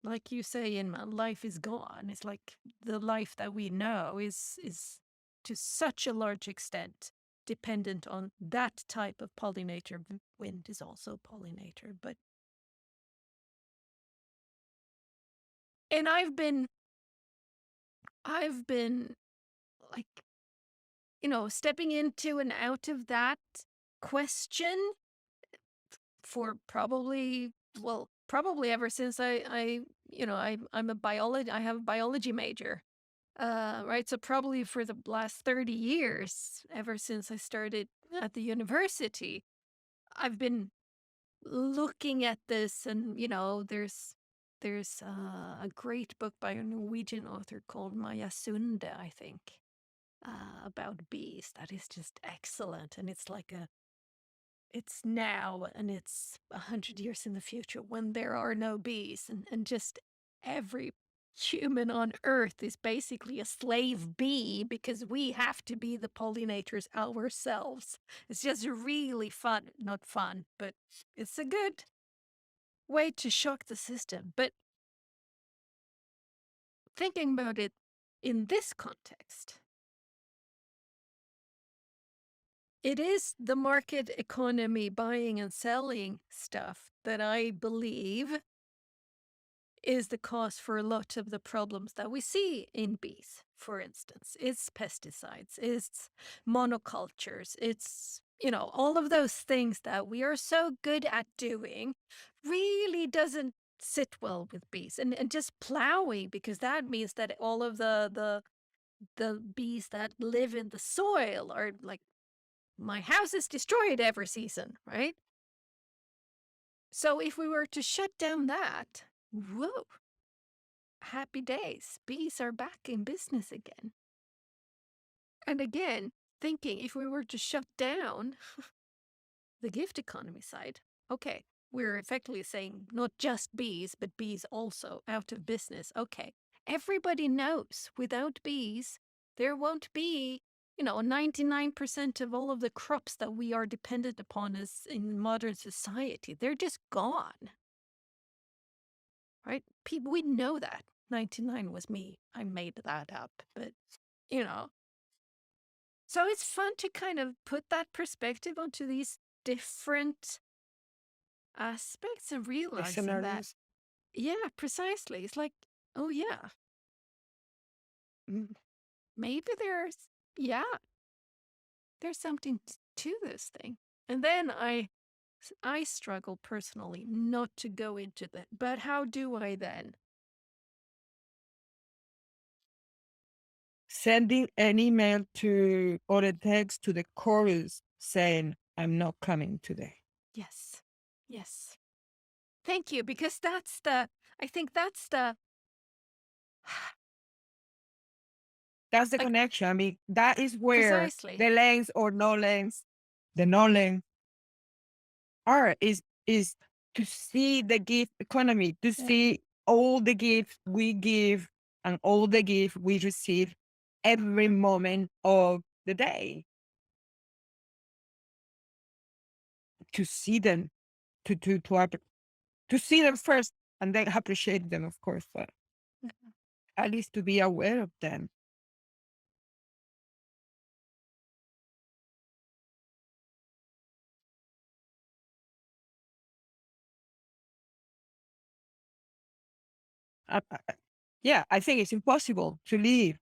like you say, Inma, life is gone. It's like the life that we know is to such a large extent dependent on that type of pollinator. Wind is also a pollinator, but and I've been like, stepping into and out of that question for probably ever since I'm I have a biology major. Right. So probably for the last 30 years, ever since I started at the university, I've been looking at this, and there's a great book by a Norwegian author called Maja Sunde, I think, about bees that is just excellent, and it's now and it's 100 years in the future when there are no bees, and just every human on earth is basically a slave bee because we have to be the pollinators ourselves. It's just really fun, not fun, but it's a good way to shock the system. But thinking about it in this context, it is the market economy buying and selling stuff that I believe is the cause for a lot of the problems that we see in bees. For instance, it's pesticides, it's monocultures, it's, all of those things that we are so good at doing really doesn't sit well with bees. And just plowing, because that means that all of the bees that live in the soil are like, my house is destroyed every season, right? So if we were to shut down that, whoa, happy days. Bees are back in business again. And again, thinking if we were to shut down the gift economy side, okay, we're effectively saying not just bees, but bees also out of business. Okay, everybody knows without bees, there won't be, 99% of all of the crops that we are dependent upon as in modern society. They're just gone, right? People, we know that. 99 was me. I made that up, but you know. So it's fun to kind of put that perspective onto these different aspects and realizing that, Scenarios. yeah, precisely. It's like, oh, yeah, Mm. maybe yeah, there's something to this thing. And then I struggle personally not to go into that. But how do I then? Sending an email to or a text to the chorus saying, I'm not coming today. Yes. Yes. Thank you. Because I think that's That's the like, connection. I mean, that is where precisely. the lanes or no lanes, the no lane are is to see the gift economy, to Yeah. see all the gifts we give and all the gifts we receive every moment of the day. To see them, to see them first and then appreciate them, of course, but at least to be aware of them. Yeah, I think it's impossible to live,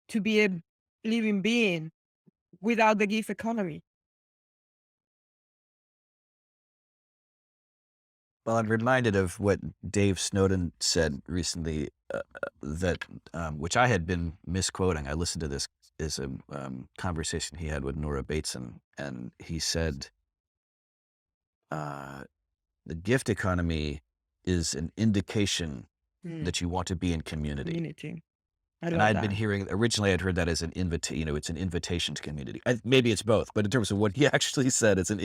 to be a living being without the gift economy. Well, I'm reminded of what Dave Snowden said recently, that which I had been misquoting. I listened to this is a conversation he had with Nora Bateson, and he said the gift economy is an indication Mm, that you want to be in community. community. I And love I'd been that. hearing originally I'd heard that as an it's an invitation to community. Maybe it's both, but in terms of what he actually said, it's an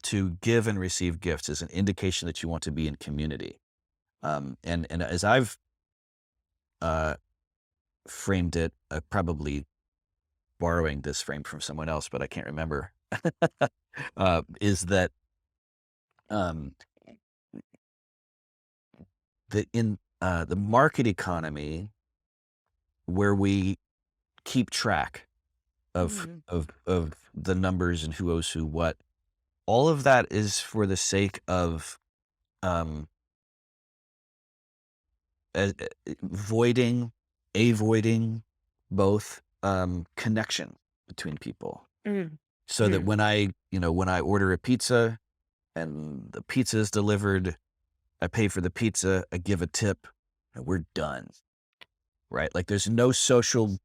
to give and receive gifts is an indication that you want to be in community. And as I've uh, framed it, probably borrowing this frame from someone else, but I can't remember, is that um, in the market economy, where we keep track of Mhm. the numbers and who owes who what, all of that is for the sake of um, avoiding both connection between people, Mm, so that mm, when I order a pizza and the pizza is delivered, I pay for the pizza, I give a tip, and we're done, right? Like no social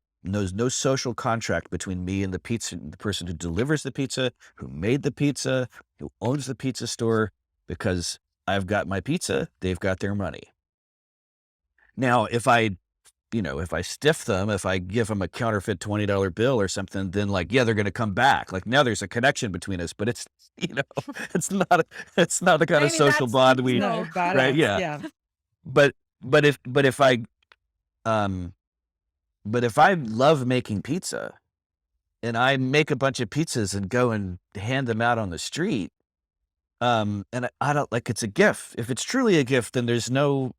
contract between me and the person who delivers the pizza, who made the pizza, who owns the pizza store, because I've got my pizza, they've got their money. Now, if I stiff them, if I give them a counterfeit $20 bill or something, then like, yeah, they're going to come back. Like now there's a connection between us, but it's, you know, it's not, it's not the kind of Maybe social that's bond it's we, not a neutral. right? balance. Yeah. Yeah. But, um, but if I love making pizza and I make a bunch of pizzas and go and hand them out on the street, and I don't like, it's a gift. If it's truly a gift, then there's no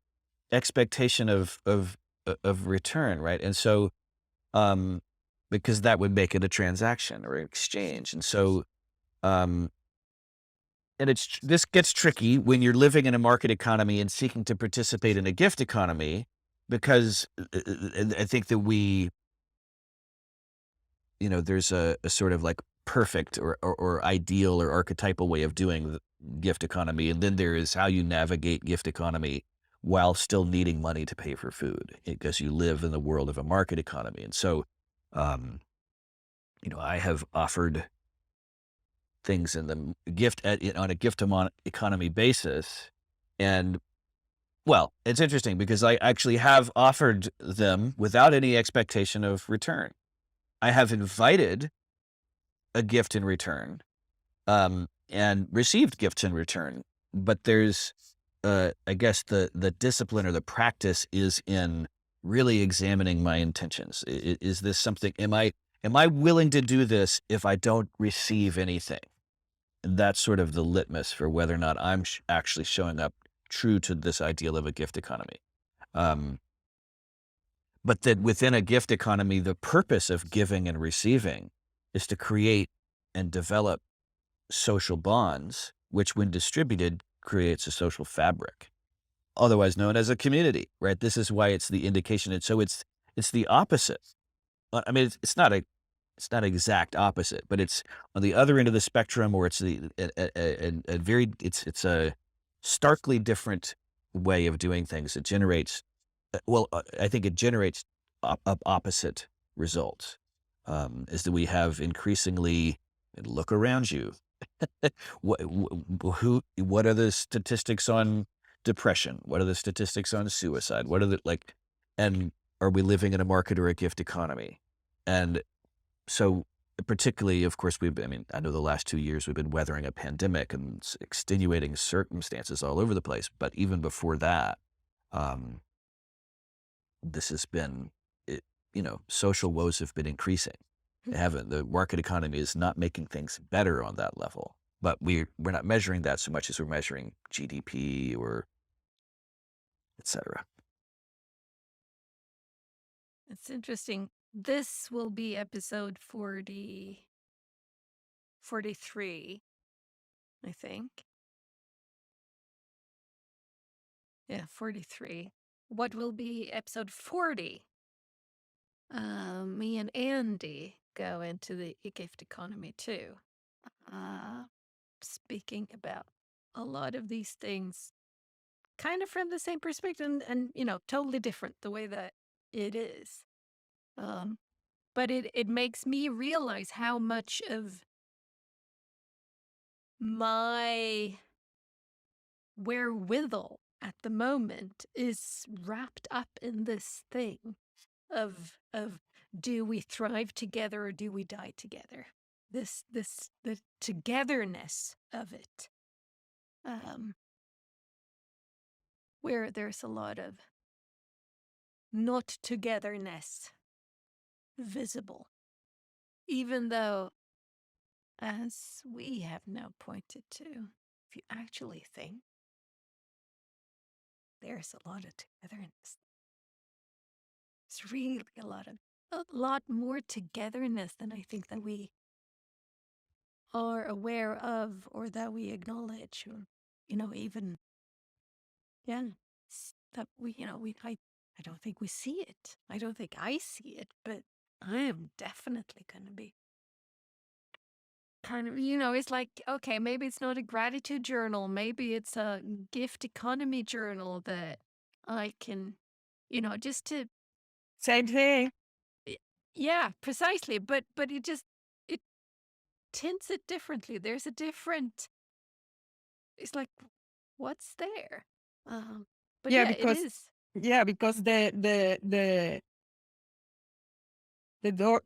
expectation of return. Right. And so, um, because that would make it a transaction or an exchange. And so, um, and this gets tricky when you're living in a market economy and seeking to participate in a gift economy, because I think that there's a sort of like perfect or ideal or archetypal way of doing the gift economy. And then there is how you navigate gift economy while still needing money to pay for food, because you live in the world of a market economy. And so, um, I have offered things in the on a economy basis. And well, it's interesting because I actually have offered them without any expectation of return. I have invited a gift in return, and received gifts in return. But there's, I guess the discipline or the practice is in really examining my intentions. Is this something? Am I willing to do this if I don't receive anything? And that's sort of the litmus for whether or not I'm actually showing up true to this ideal of a gift economy. Um, but that within a gift economy, the purpose of giving and receiving is to create and develop social bonds, which when distributed creates a social fabric, otherwise known as a community, right? This is why it's the indication. And so it's the opposite. I mean, it's not exact opposite, but it's on the other end of the spectrum, or it's a very it's a starkly different way of doing things. It generates I think it generates opposite results. Is that we have increasingly, and look around you. What are the statistics on depression? What are the statistics on suicide? What are the like, and are we living in a market or a gift economy? And so, particularly, of course, I know the last 2 years we've been weathering a pandemic and extenuating circumstances all over the place. But even before that, um, this has been, social woes have been increasing. They haven't. The market economy is not making things better on that level. But we're not measuring that so much as we're measuring GDP or et cetera. It's interesting. This will be episode 43, I think. Yeah, 43. What will be episode 40? Me and Andy go into the gift economy too. Uh, Speaking about a lot of these things, kind of from the same perspective, and totally different the way that it is. Um, but it makes me realize how much of my wherewithal at the moment is wrapped up in this thing of do we thrive together or do we die together? The togetherness of it, um, where there's a lot of not togetherness visible, even though, as we have now pointed to, if you actually think, there's a lot of togetherness. It's really a lot more togetherness than I think that we are aware of or that we acknowledge or, even, yeah, that I don't think we see it. I don't think I see it, but I am definitely going to be kind of, it's like, okay, maybe it's not a gratitude journal. Maybe it's a gift economy journal that I can, just to, Same thing. y- yeah, precisely. But it tints it differently. There's a different, it's like, what's there? But Yeah, yeah, it because is. because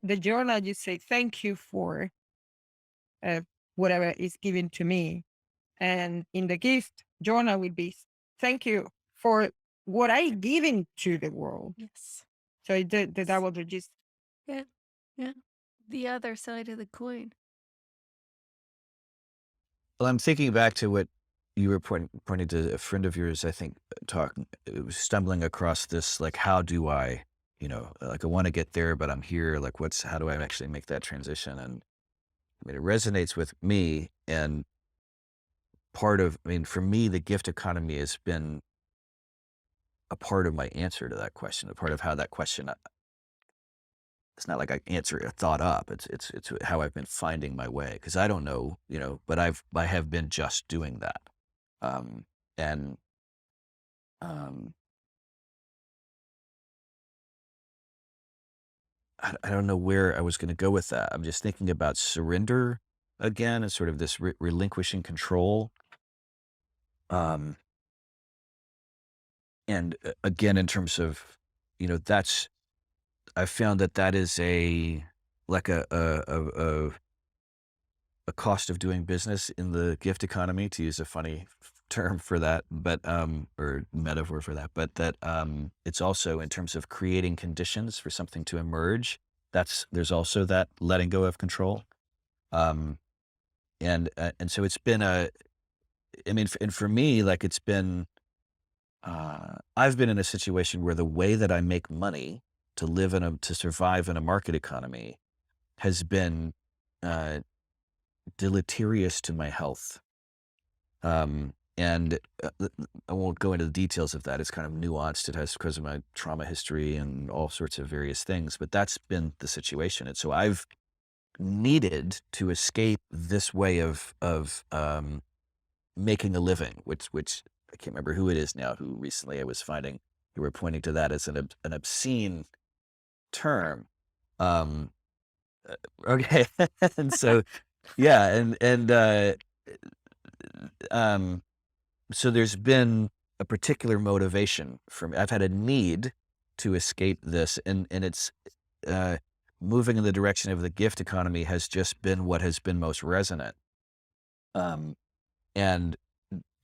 the journal, you say thank you for uh, whatever is given to me, and in the gift journal will be thank you for what I given to the world. Yes. So the Yes. double just Yeah. Yeah. The other side of the coin. Well, I'm thinking back to what you were pointing to a friend of yours, I think, talking, stumbling across this, like, how do I, like I want to get there, but I'm here. Like, how do I actually make that transition? And I mean, it resonates with me. And for me, the gift economy has been a part of my answer to that question, a part of how that question, it's not like I answer a thought up. It's how I've been finding my way. Because I don't know, but I have been just doing that. Um, and um, I don't know where I was going to go with that. I'm just thinking about surrender again and sort of this relinquishing control. Um, and again, in terms of, that's, I found that is like a cost of doing business in the gift economy, to use a funny term for that, but, or metaphor for that, but that, it's also in terms of creating conditions for something to emerge. There's also that letting go of control. Um, and so it's been I mean, and for me, like it's been, I've been in a situation where the way that I make money to survive in a market economy has been, uh, deleterious to my health. And I won't go into the details of that. It's kind of nuanced. It has because of my trauma history and all sorts of various things, but that's been the situation. And so I've needed to escape this way of making a living, which I can't remember who it is now who recently I was finding who were pointing to that as an obscene term. Um, okay. And so, yeah. Um, so there's been a particular motivation for me. I've had a need to escape this, and it's, uh, moving in the direction of the gift economy has just been what has been most resonant. Um, and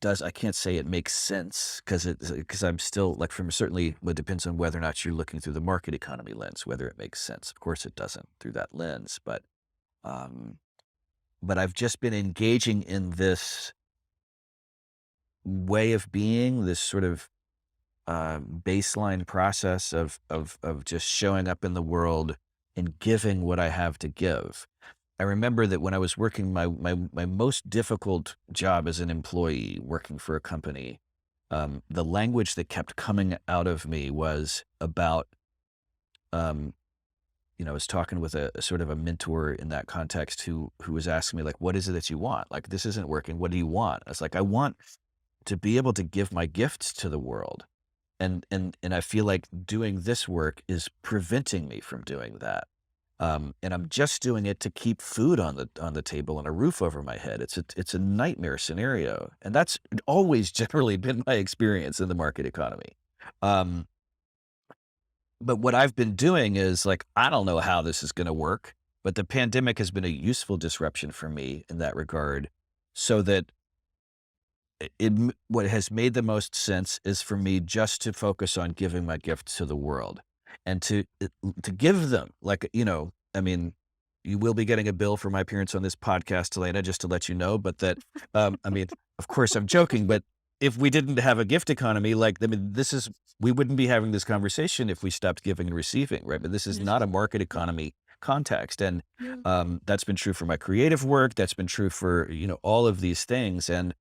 I can't say it makes sense because I'm still like certainly it depends on whether or not you're looking through the market economy lens, whether it makes sense. Of course it doesn't through that lens, um, but I've just been engaging in this way of being, this sort of, baseline process of just showing up in the world and giving what I have to give. I remember that when I was working my most difficult job as an employee working for a company, the language that kept coming out of me was about, um, I was talking with a sort of a mentor in that context who was asking me like, "What is it that you want? Like, this isn't working. What do you want?" I was like, "I want to be able to give my gifts to the world." And I feel like doing this work is preventing me from doing that. And I'm just doing it to keep food on the table and a roof over my head. It's a nightmare scenario, and that's always generally been my experience in the market economy. Um, but what I've been doing is like, I don't know how this is going to work, but the pandemic has been a useful disruption for me in that regard. So that what has made the most sense is for me just to focus on giving my gifts to the world and to give them like, I mean, you will be getting a bill for my appearance on this podcast, Elena, just to let you know. But that, I mean, of course I'm joking, but if we didn't have a gift economy, like, I mean, we wouldn't be having this conversation if we stopped giving and receiving, right? But this is Yes. not a market economy context. And Yeah. that's been true for my creative work. That's been true for, all of these things. And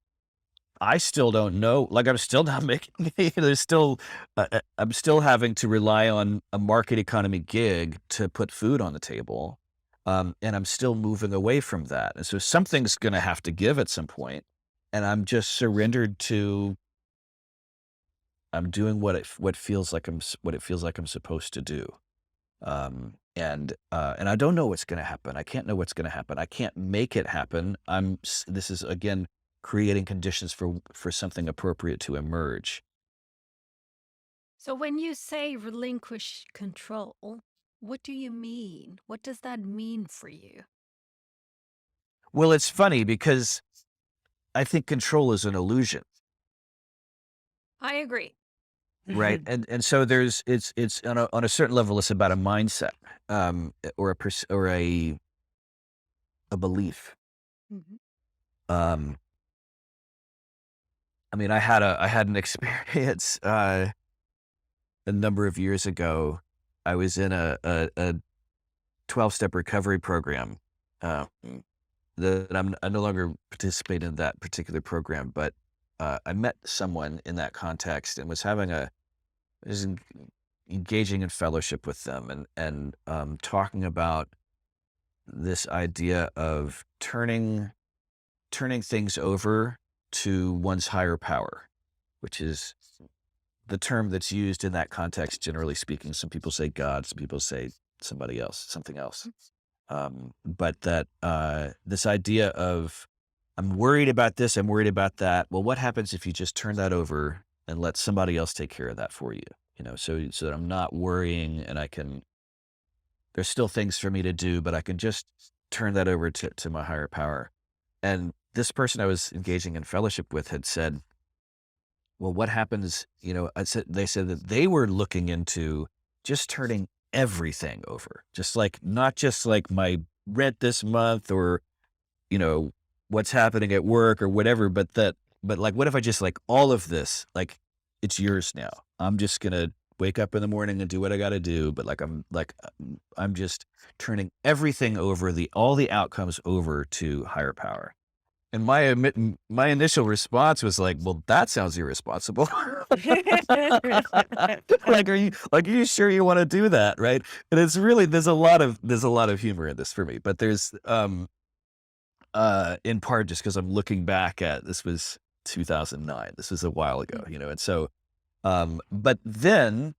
I still don't know. Like, I'm still not making there's still I'm still having to rely on a market economy gig to put food on the table, and I'm still moving away from that, and so something's gonna have to give at some point, and I'm just surrendered to I'm doing what it feels like I'm supposed to do. And I don't know what's gonna happen. I can't know what's gonna happen. I can't make it happen. This is again creating conditions for something appropriate to emerge. So when you say relinquish control, what do you mean? What does that mean for you? Well, it's funny because I think control is an illusion, I agree. right? Mhm. And so it's on a certain level, it's about a mindset, or a belief. Mhm. Um, I mean, I had an experience a number of years ago. I was in a 12-step recovery program. Uh, that I no longer participate in that particular program, but I met someone in that context and was engaging in fellowship with them and talking about this idea of turning things over to one's higher power, which is the term that's used in that context, generally speaking. Some people say God, some people say somebody else, something else. But that this idea of I'm worried about this, I'm worried about that. Well, what happens if you just turn that over and let somebody else take care of that for you? So that I'm not worrying and there's still things for me to do, but I can just turn that over to my higher power. And this person I was engaging in fellowship with had said, well, what happens, they said that they were looking into just turning everything over, just like, not just like my rent this month or, you know, what's happening at work or whatever, but like, what if I just like all of this, like it's yours now. I'm just going to wake up in the morning and do what I got to do. But I'm just turning everything over, all the outcomes over to higher power. And my initial response was like, "Well, that sounds irresponsible." Are you sure you wanna do that, right? And it's really there's a lot of humor in this for me, but there's, in part just because 'cause I'm looking back at this was 2009, this was a while ago, and so, but then,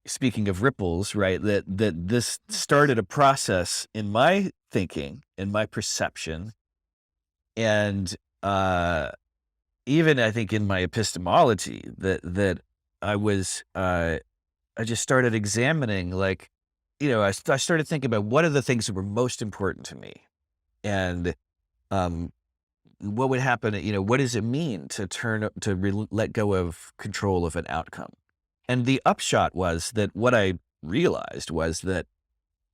speaking of ripples, right, that this started a process in my thinking, in my perception, and, even I think in my epistemology that I was, I just started examining like, I started thinking about what are the things that were most important to me and, um, what would happen, what does it mean to let go of control of an outcome? And the upshot was that what I realized was that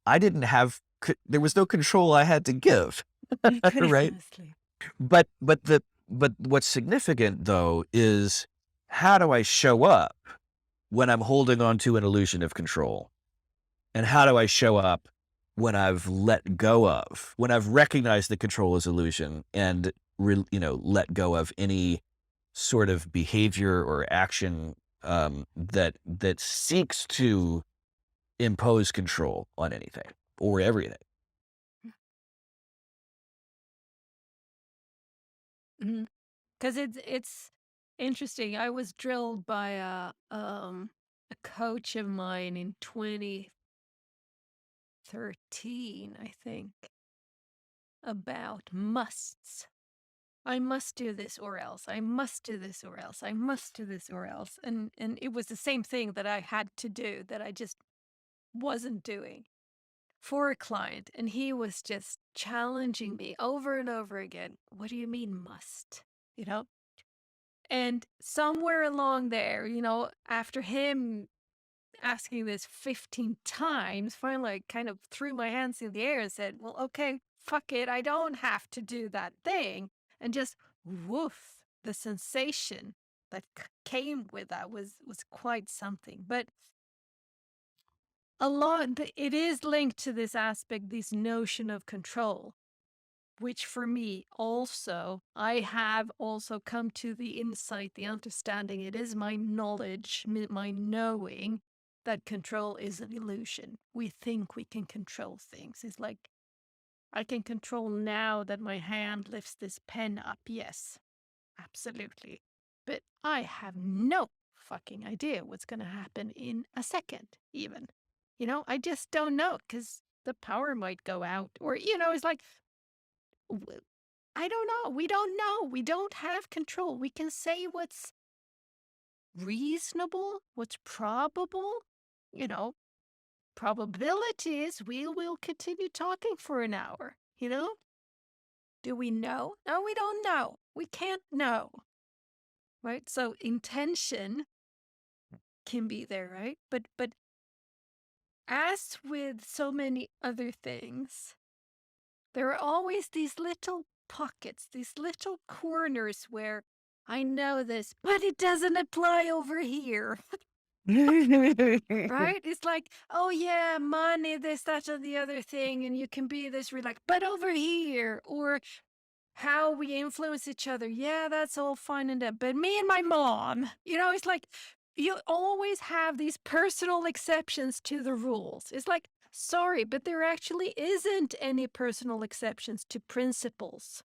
I didn't have, there was no control I had to give, right? Precisely. But what's significant though is how do I show up when I'm holding on to an illusion of control? And how do I show up when I've when I've recognized the control is illusion and let go of any sort of behavior or action that seeks to impose control on anything or everything. Because it's interesting. I was drilled by a coach of mine in 2013, I think, about musts. I must do this or else. I must do this or else. I must do this or else. And it was the same thing that I had to do that I just wasn't doing for a client. And he was just challenging me over and over again. What do you mean must? You know? And somewhere along there, after him asking this 15 times, finally I kind of threw my hands in the air and said, well, okay, fuck it. I don't have to do that thing. And just woof, the sensation that came with that was quite something. But it is linked to this aspect, this notion of control, which for me also, I have also come to the insight, the understanding. It is my knowledge, my knowing that control is an illusion. We think we can control things. It's like, I can control now that my hand lifts this pen up. Yes, absolutely. But I have no fucking idea what's going to happen in a second, even. I just don't know because the power might go out. Or, it's like, I don't know. We don't know. We don't have control. We can say what's reasonable, what's probable, you know, probabilities. We will continue talking for an hour, Do we know? No, we don't know. We can't know. Right? So intention can be there, right? But as with so many other things, there are always these little pockets, these little corners where I know this, but it doesn't apply over here, right? It's like, oh yeah, money, this, that, and the other thing, and you can be this relaxed, but over here, or how we influence each other. Yeah, that's all fine and good. But me and my mom, it's like you always have these personal exceptions to the rules. It's like, sorry, but there actually isn't any personal exceptions to principles.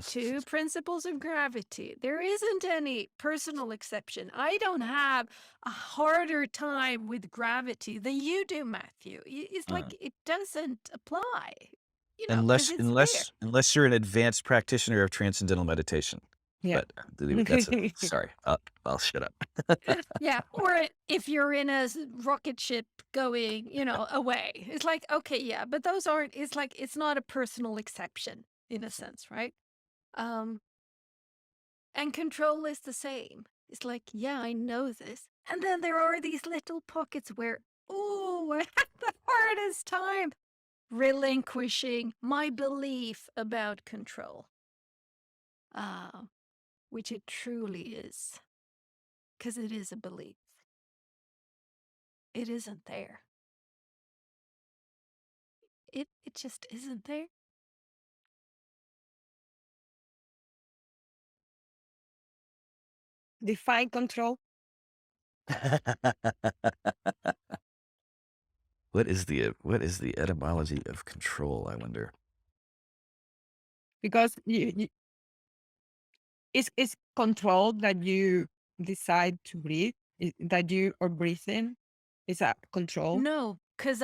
To principles of gravity. There isn't any personal exception. I don't have a harder time with gravity than you do, Matthew. It's Uh, like it doesn't apply, because unless it's there. unless unless you're an advanced practitioner of transcendental meditation. Yeah. But sorry. I'll shut up. Yeah, or if you're in a rocket ship going, away. It's like, okay, yeah, but those aren't, it's like, it's not a personal exception in a sense, right? And control is the same. It's like, yeah, I know this. And then there are these little pockets where, oh, I have the hardest time relinquishing my belief about control, which it truly is, because it is a belief. It isn't there. It just isn't there. Define control What is the etymology of control, I wonder? because it's control that you decide to breathe, that you are breathing. Is that control? No, because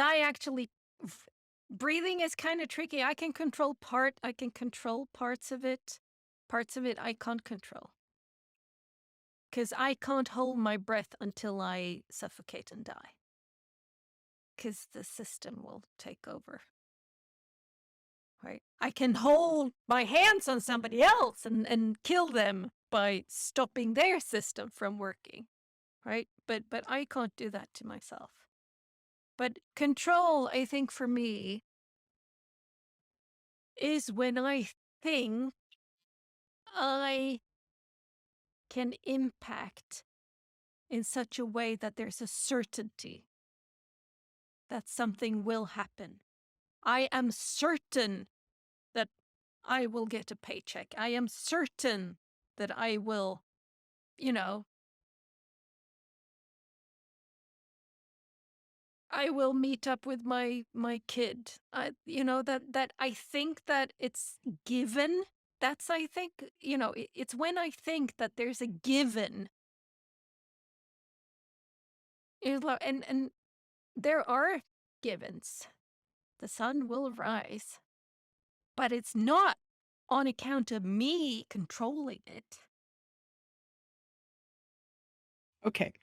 breathing is kind of tricky. I can control parts of it. Parts of it I can't control. Because I can't hold my breath until I suffocate and die. Because the system will take over. Right? I can hold my hands on somebody else and kill them by stopping their system from working. Right? But I can't do that to myself. But control, I think for me, is when I think I can impact in such a way that there's a certainty that something will happen. I am certain that I will get a paycheck. I am certain that I will, I will meet up with my kid. That I think that it's given. That's, I think, it's when I think that there's a given. And there are givens. The sun will rise, but it's not on account of me controlling it. Okay.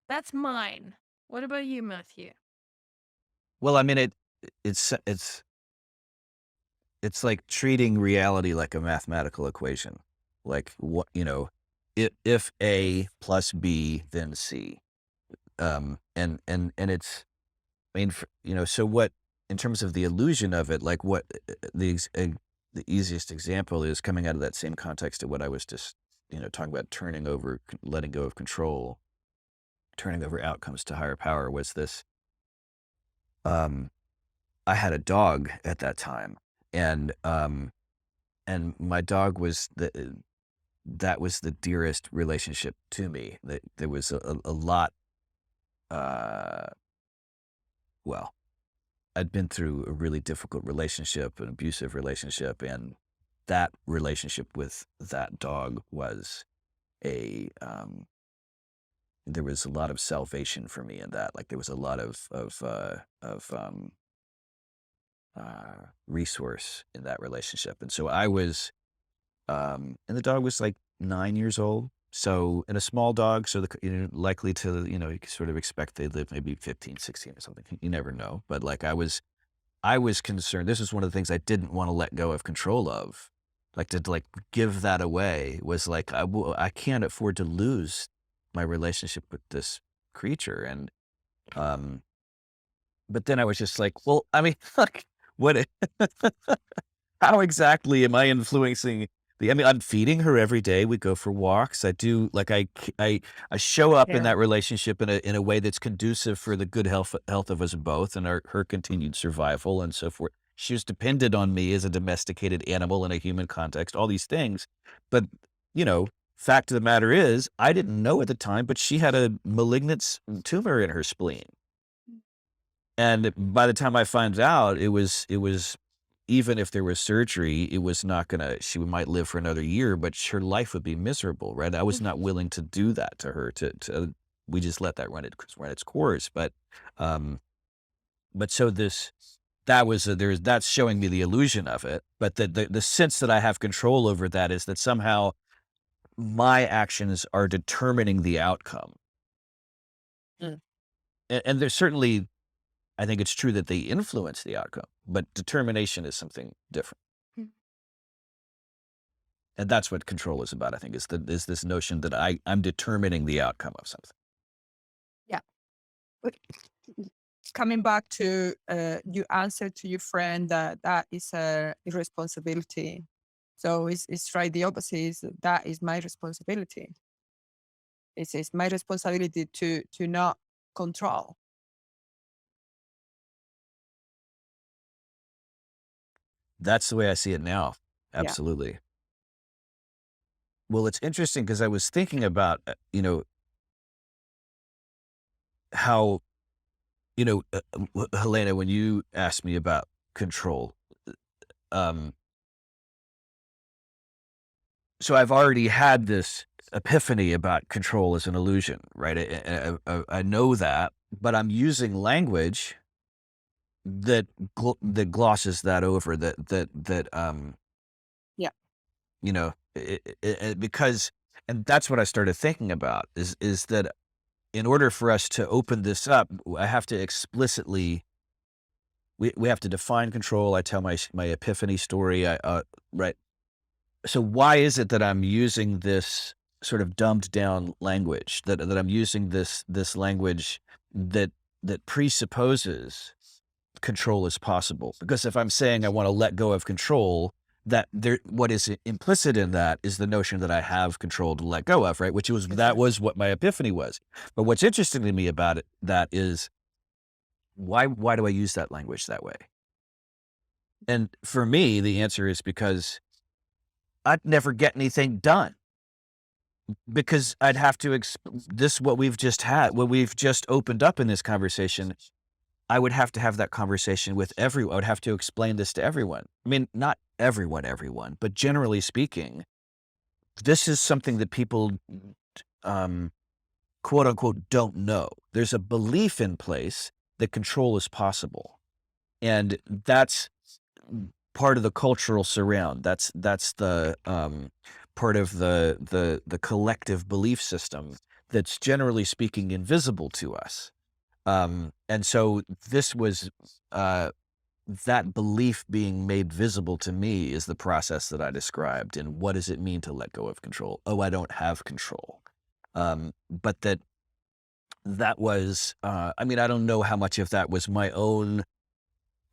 That's mine. What about you, Matthew? Well, I mean, it's it's like treating reality like a mathematical equation. Like what, if A plus B, then C. And it's, I mean, so what, in terms of the illusion of it, like what the easiest example is coming out of that same context of what I was just, talking about turning over, letting go of control, turning over outcomes to higher power was this. I had a dog at that time, and my dog was that was the dearest relationship to me. That there was a lot. Uh, well, I'd been through a really difficult relationship, an abusive relationship, and that relationship with that dog was a there was a lot of salvation for me in that. Like there was a lot of resource in that relationship, and so I was, and the dog was like 9 years old. So, and a small dog, so likely to, you can sort of expect they live maybe 15, 16 or something. You never know. But like I was concerned. This is one of the things I didn't want to let go of control of. Like to like give that away was like, I can't afford to lose my relationship with this creature. And, um, but then I was just like, well, I mean, like, what, how exactly am I influencing I mean, I'm feeding her every day. We go for walks. I do like I show up in Yeah. that relationship in a way that's conducive for the good health of us both and her continued survival and so forth. She was dependent on me as a domesticated animal in a human context, all these things. But, fact of the matter is, I didn't know at the time, but she had a malignant tumor in her spleen. And by the time I found out, it was even if there was surgery, it was not gonna she might live for another year, but her life would be miserable, right? I was not willing to do that to her, we just let that run its course. But so that's showing me the illusion of it, but the sense that I have control over that is that somehow my actions are determining the outcome. Mm. And there's certainly, I think it's true that they influence the outcome, but determination is something different. Mm. And that's what control is about, I think, is this notion that I'm determining the outcome of something. Yeah. But coming back to your answer to your friend that that is a irresponsibility. So it's right. The opposite is that is my responsibility. It's my responsibility to not control. That's the way I see it now. Yeah. Absolutely. Well, it's interesting because I was thinking about, how, Helena, when you asked me about control, um, so I've already had this epiphany about control as an illusion, right? I know that, but I'm using language that that glosses that over. Yeah. Because, and that's what I started thinking about is that in order for us to open this up, I have to explicitly we have to define control. I tell my epiphany story. Right. So why is it that I'm using this sort of dumbed down language, that I'm using this language that presupposes control is possible? Because if I'm saying I want to let go of control, what is implicit in that is the notion that I have control to let go of, right? That Exactly. was what my epiphany was. But what's interesting to me about it, that is, why do I use that language that way? And for me, the answer is because I'd never get anything done. Because I'd have to what we've just opened up in this conversation, I would have to have that conversation with everyone. I would have to explain this to everyone. I mean, not everyone, but generally speaking, this is something that people, quote unquote, don't know. There's a belief in place that control is possible. And that's part of the cultural surround. That's the, part of the collective belief system that's generally speaking invisible to us. And so this was that belief being made visible to me is the process that I described. And what does it mean to let go of control? Oh, I don't have control. But that was, I mean, I don't know how much of that was my own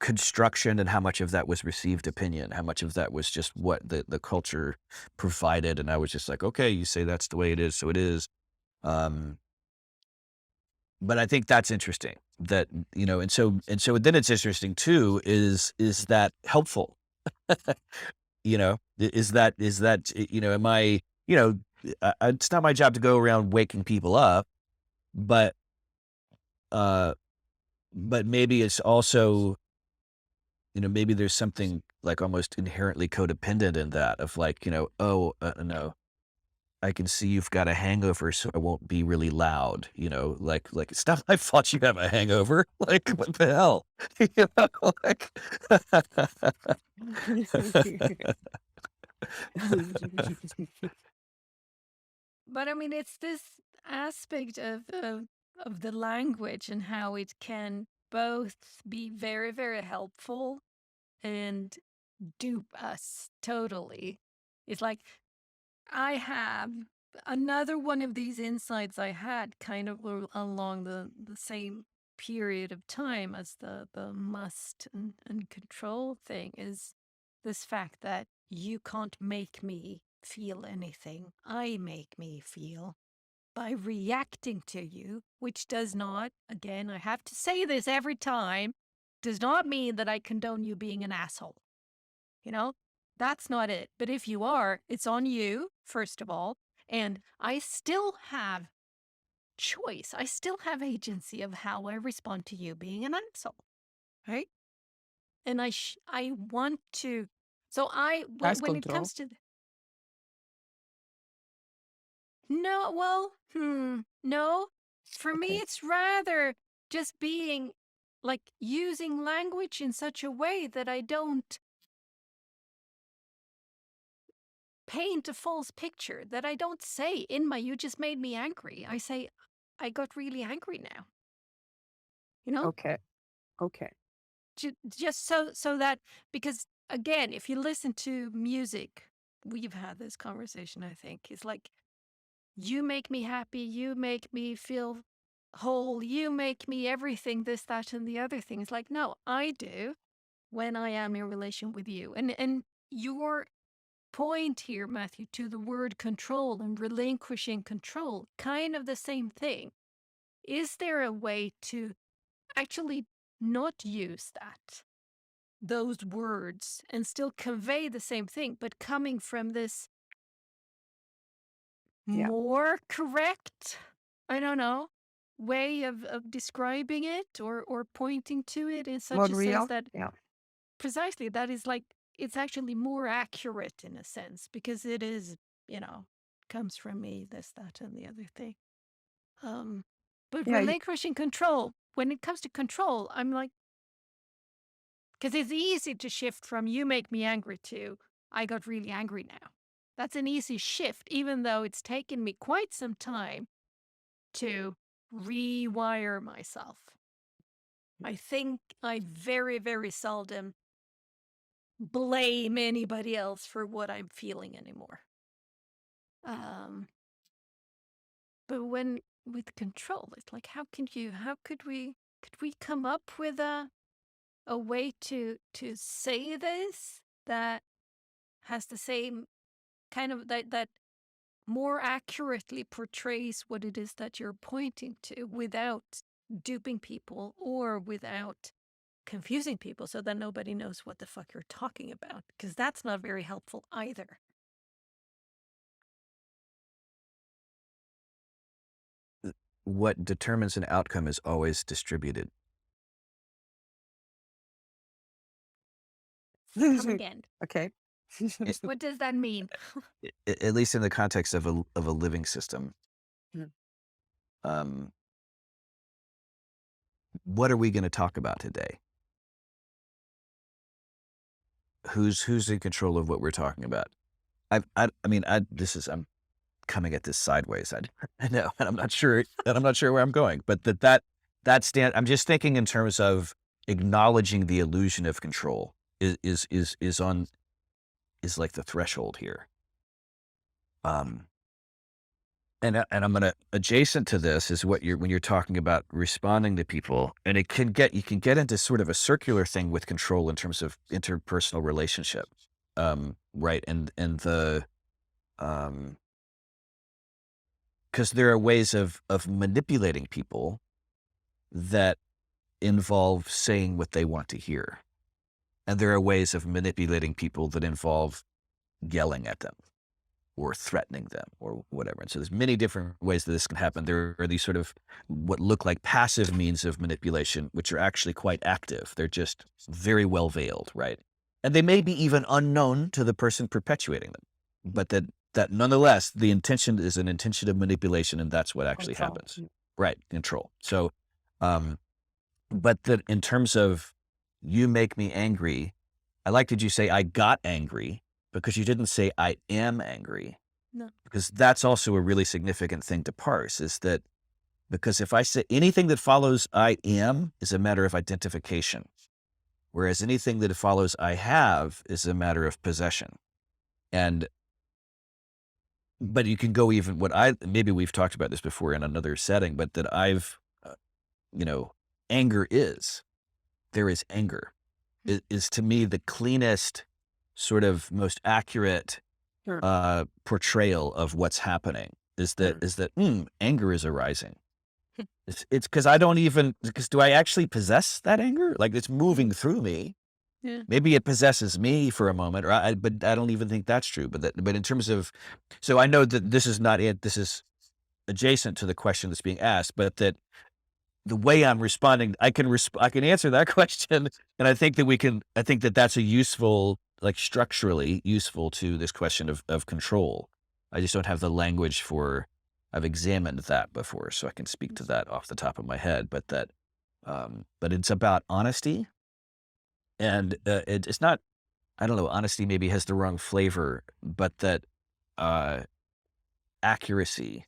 construction and how much of that was received opinion, how much of that was just what the culture provided. And I was just like, okay, you say that's the way it is, so it is. Um, but I think that's interesting that, and so then it's interesting too, is that helpful? Am I, it's not my job to go around waking people up, but, uh, but maybe it's also, maybe there's something like almost inherently codependent in that of like, oh, no, I can see you've got a hangover, so I won't be really loud, like it's not my fault you have a hangover. Like, what the hell? Like, But I mean, it's this aspect of the language and how it can both be very, very helpful and dupe us totally. It's like I have another one of these insights I had kind of along the same period of time as the must and control thing is this fact that you can't make me feel anything. I make me feel by reacting to you, which does not, again, I have to say this every time, does not mean that I condone you being an asshole. You know, that's not it. But if you are, it's on you, first of all. And I still have choice. I still have agency of how I respond to you being an asshole. Right. And I want to. So That's when it control. comes to, no, well, no, for me, Okay. it's rather just being like using language in such a way that I don't paint a false picture, that I don't say, Inma, you just made me angry. I say, I got really angry now, you know? Okay. Okay. Just so that, because again, if you listen to music, we've had this conversation, I think. It's like, you make me happy, you make me feel whole, you make me everything, this, that, and the other thing. It's like, no, I do when I am in relation with you. And your point here, Matthew, to the word control and relinquishing control, kind of the same thing. Is there a way to actually not use those words, and still convey the same thing, but coming from this Yeah. more correct, I don't know, way of describing it or pointing to it in More such a sense real. that Yeah. precisely that is like, it's actually more accurate in a sense because it is, you know, comes from me, this, that, and the other thing. Um, but Yeah. relinquishing control, when it comes to control, I'm like, because it's easy to shift from you make me angry to I got really angry now. That's an easy shift, even though it's taken me quite some time to rewire myself. I think I very, very seldom blame anybody else for what I'm feeling anymore. Um, but when with control, it's like, how could we come up with a way to say this that has the same kind of that more accurately portrays what it is that you're pointing to without duping people or without confusing people so that nobody knows what the fuck you're talking about, because that's not very helpful either. what determines an outcome is always distributed. Come again. Okay. I- What does that mean? at least in the context of a living system. Mm. Um, what are we going to talk about today? Who's in control of what we're talking about? I'm coming at this sideways. I know, and I'm not sure where I'm going, but I'm just thinking in terms of acknowledging the illusion of control is like the threshold here. And I'm gonna adjacent to this is what when you're talking about responding to people, and you can get into sort of a circular thing with control in terms of interpersonal relationship, right? And the because there are ways of manipulating people that involve saying what they want to hear, and there are ways of manipulating people that involve yelling at them or threatening them or whatever. And so there's many different ways that this can happen. There are these sort of what look like passive means of manipulation, which are actually quite active. They're just very well veiled, right? And they may be even unknown to the person perpetuating them, but that nonetheless, the intention is an intention of manipulation, and that's what actually Control. happens. Right, control. So, but that in terms of you make me angry, I like that you say I got angry, because you didn't say I am angry. No. Because that's also a really significant thing to parse, is that because if I say anything that follows I am is a matter of identification, whereas anything that follows I have is a matter of possession. But you can go even maybe we've talked about this before in another setting, but that anger there is anger is to me the cleanest, sort of most accurate Sure. portrayal of what's happening is that anger is arising. It's because do I actually possess that anger? Like it's moving through me. Yeah. Maybe it possesses me for a moment, but I don't even think that's true. But in terms of, so I know that this is not it. This is adjacent to the question that's being asked, but that the way I'm responding, I can answer that question, and I think that that's a useful, like structurally useful to this question of control. I just don't have the language I've examined that before, so I can speak to that off the top of my head. But but it's about honesty, and it's not. I don't know. Honesty maybe has the wrong flavor, but that accuracy,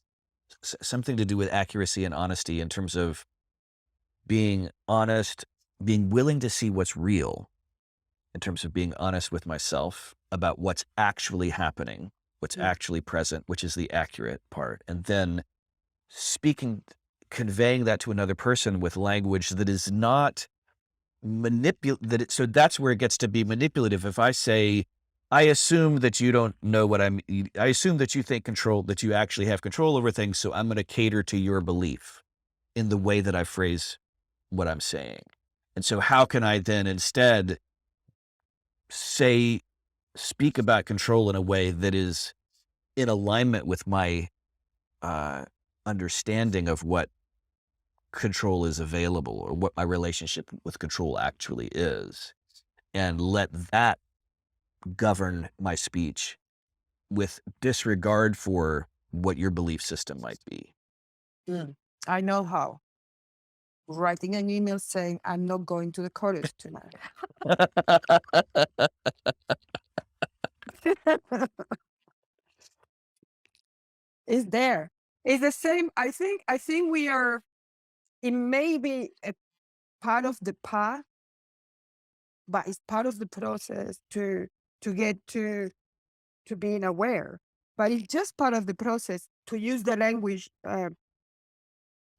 something to do with accuracy and honesty in terms of being honest, being willing to see what's real, in terms of being honest with myself about what's actually happening, what's actually present, which is the accurate part. And then conveying that to another person with language that is not so that's where it gets to be manipulative. If I say, I assume that you don't know I assume that you think that you actually have control over things, so I'm going to cater to your belief in the way that I phrase what I'm saying. And so how can I then instead speak about control in a way that is in alignment with my understanding of what control is available, or what my relationship with control actually is, and let that govern my speech with disregard for what your belief system might be. I know how. Writing an email saying, I'm not going to the college tonight. It's there. It's the same. I think we are, it may be a part of the path, but it's part of the process to get to being aware. But it's just part of the process to use the language,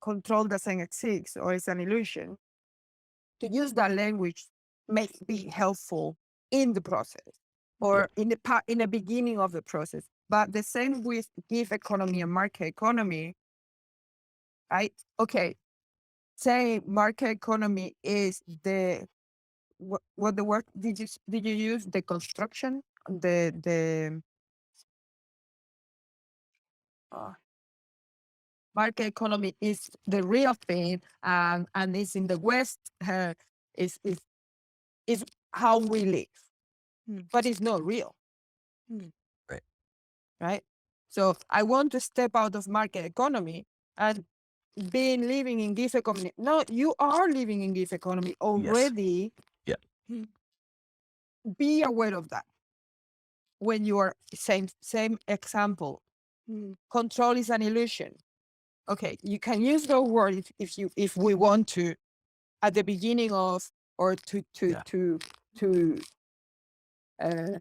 control doesn't exist or it's an illusion. To use that language may be helpful in the process or in the beginning of the process. But the same with gig economy and market economy. Say market economy is what the word did you use? The construction, the market economy is the real thing, and it's in the West. Is how we live, but it's not real. Right. Right. So I want to step out of market economy and living in gig economy. No, you are living in gig economy already. Yeah. Be aware of that. When you are same example, control is an illusion. okay, you can use those words if we want to at the beginning of, or Yeah. to uh,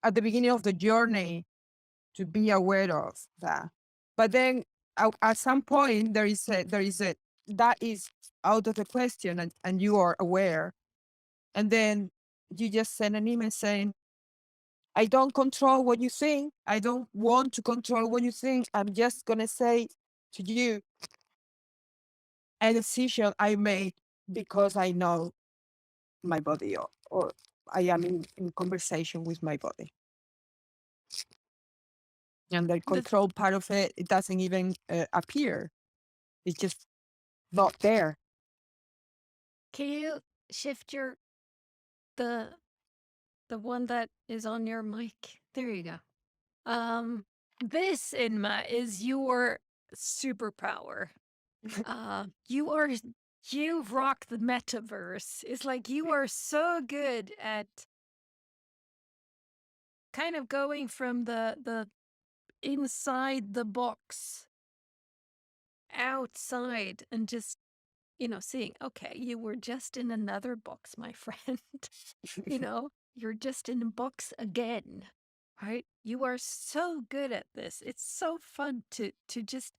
at the beginning of the journey, to be aware of that. But then at some point there is a that is out of the question, and you are aware, and then you just send an email saying, I don't control what you think. I don't want to control what you think. I'm just gonna say to you a decision I made because I know my body, or I am in conversation with my body. And the The, control part of it, it doesn't even appear. It's just not there. can you shift the the one that is on your mic? There you go. This, Inma, is your superpower. You are you rock the metaverse. It's like you are so good at kind of going from the inside the box outside and just, seeing, okay, you were just in another box, my friend. You're just in a box again, right? You are so good at this. It's so fun to just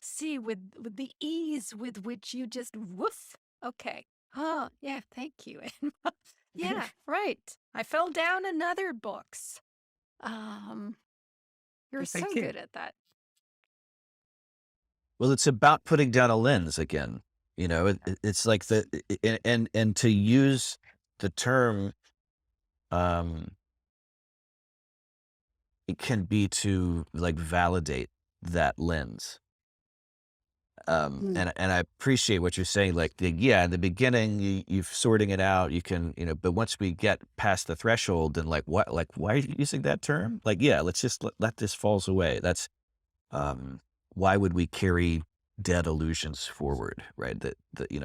see with the ease with which you just woof. Okay. Oh, yeah, thank you. Yeah, right. I fell down another box. Um, you're so Thank you. good at that. Well, it's about putting down a lens again. It's like and to use the term, it can be to like validate that lens. Mm. And I appreciate what you're saying. Like in the beginning, you're sorting it out. You can, but once we get past the threshold, then why are you using that term? Like, yeah, let's just let this falls away. That's, why would we carry dead illusions forward, right?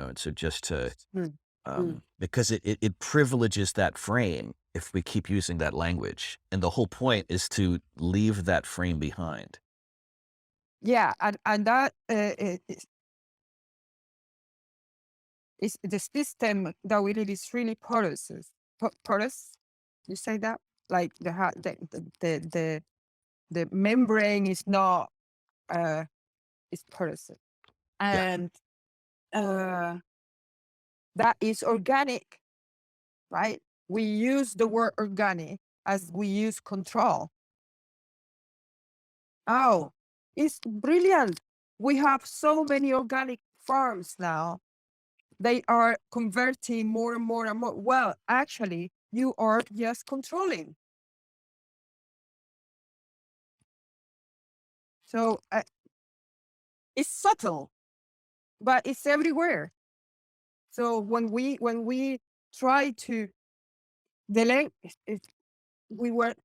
And so just to, Mm. Mm. because it privileges that frame if we keep using that language. And the whole point is to leave that frame behind. Yeah, and that is the system that we need is really porous. Porous, you say that? Like the membrane is not is porous, Yeah. and uh, that is organic, right? We use the word organic as we use control. Oh, it's brilliant. We have so many organic farms now. They are converting more and more and more. Well, actually, you are just controlling. So it's subtle, but it's everywhere. So when we try to delay, we were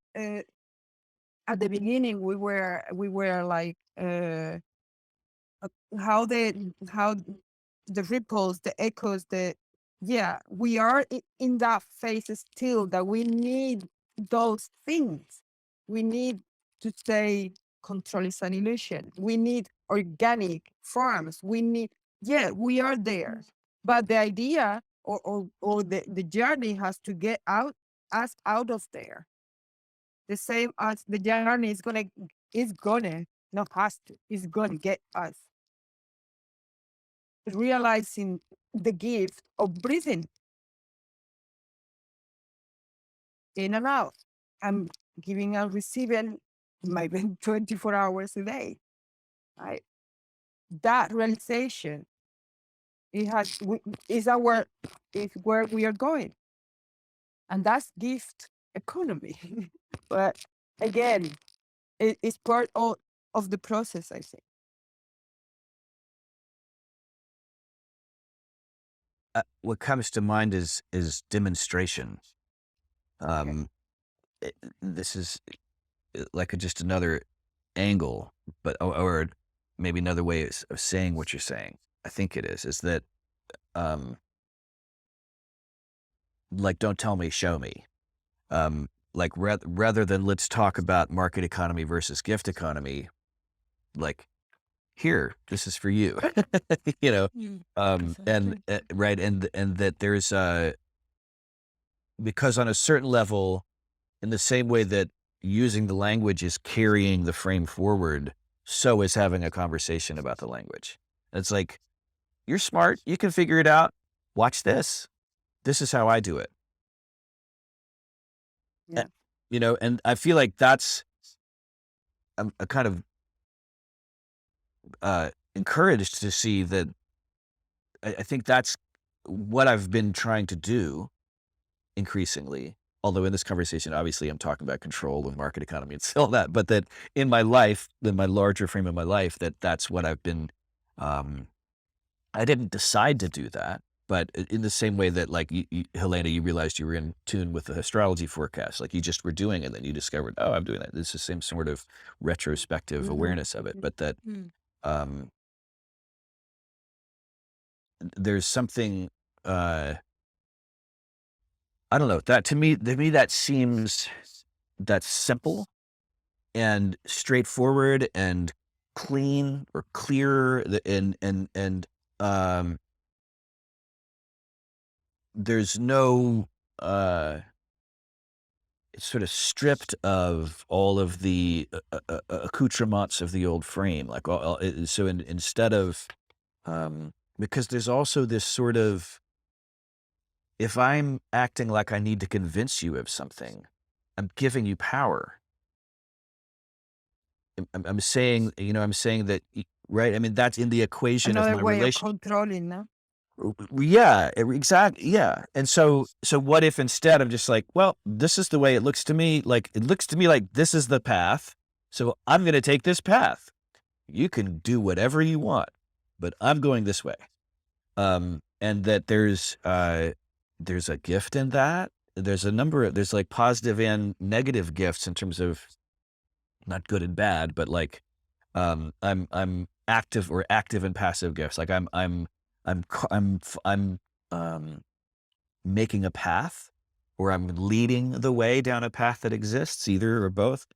at the beginning we were like how the ripples, the echoes, yeah, we are in that phase still that we need those things. We need to say control is an illusion. We need organic farms. We need, yeah, we are there. But the idea or the journey has to get us out of there. The same as the journey is gonna, not has to, is gonna get us realizing the gift of breathing in and out. I'm giving and receiving my 24 hours a day. Right? That realization is where we are going, and that's gift economy. But again, it's part of the process, I think. What comes to mind is demonstration. Okay. Um, this is like just another angle, but or maybe another way of saying what you're saying. I think it is that, um, like, don't tell me, show me. Like rather than let's talk about market economy versus gift economy, like here, this is for you. you know, and Exactly. right, and that there's because on a certain level, in the same way that using the language is carrying the frame forward, so is having a conversation about the language. It's like, you're smart, you can figure it out. Watch this. This is how I do it. Eh, Yeah. and I feel like that's I'm a kind of encouraged to see that I think that's what I've been trying to do increasingly. Although in this conversation, obviously, I'm talking about control and market economy and all that, but that in my life, in my larger frame of my life, that's what I've been. Um, I didn't decide to do that, but in the same way that, like, Helena, you realized you were in tune with the astrology forecast, like you just were doing it, and then you discovered, oh, I'm doing that. It's the same sort of retrospective Mhm, awareness of it, mhm, but that Mm. um, there's something. Uh, I don't know, that to me that seems that's simple and straightforward and clean or clear, um, there's no, uh, it's sort of stripped of all of the accoutrements of the old frame, like, so instead of, because there's also this sort of, if I'm acting like I need to convince you of something, I'm giving you power. I'm saying, I'm saying that, right? I mean, that's in the equation of another my way of relation. controlling, no? Yeah, exactly. Yeah. And so what if instead I'm just like, well, this is the way it looks to me. Like, it looks to me like this is the path. So I'm going to take this path. You can do whatever you want, but I'm going this way. And that there's a gift in that. There's like positive and negative gifts in terms of not good and bad, but like, I'm active and passive gifts. Like, I'm c- I'm um making a path, or I'm leading the way down a path that exists, either or both,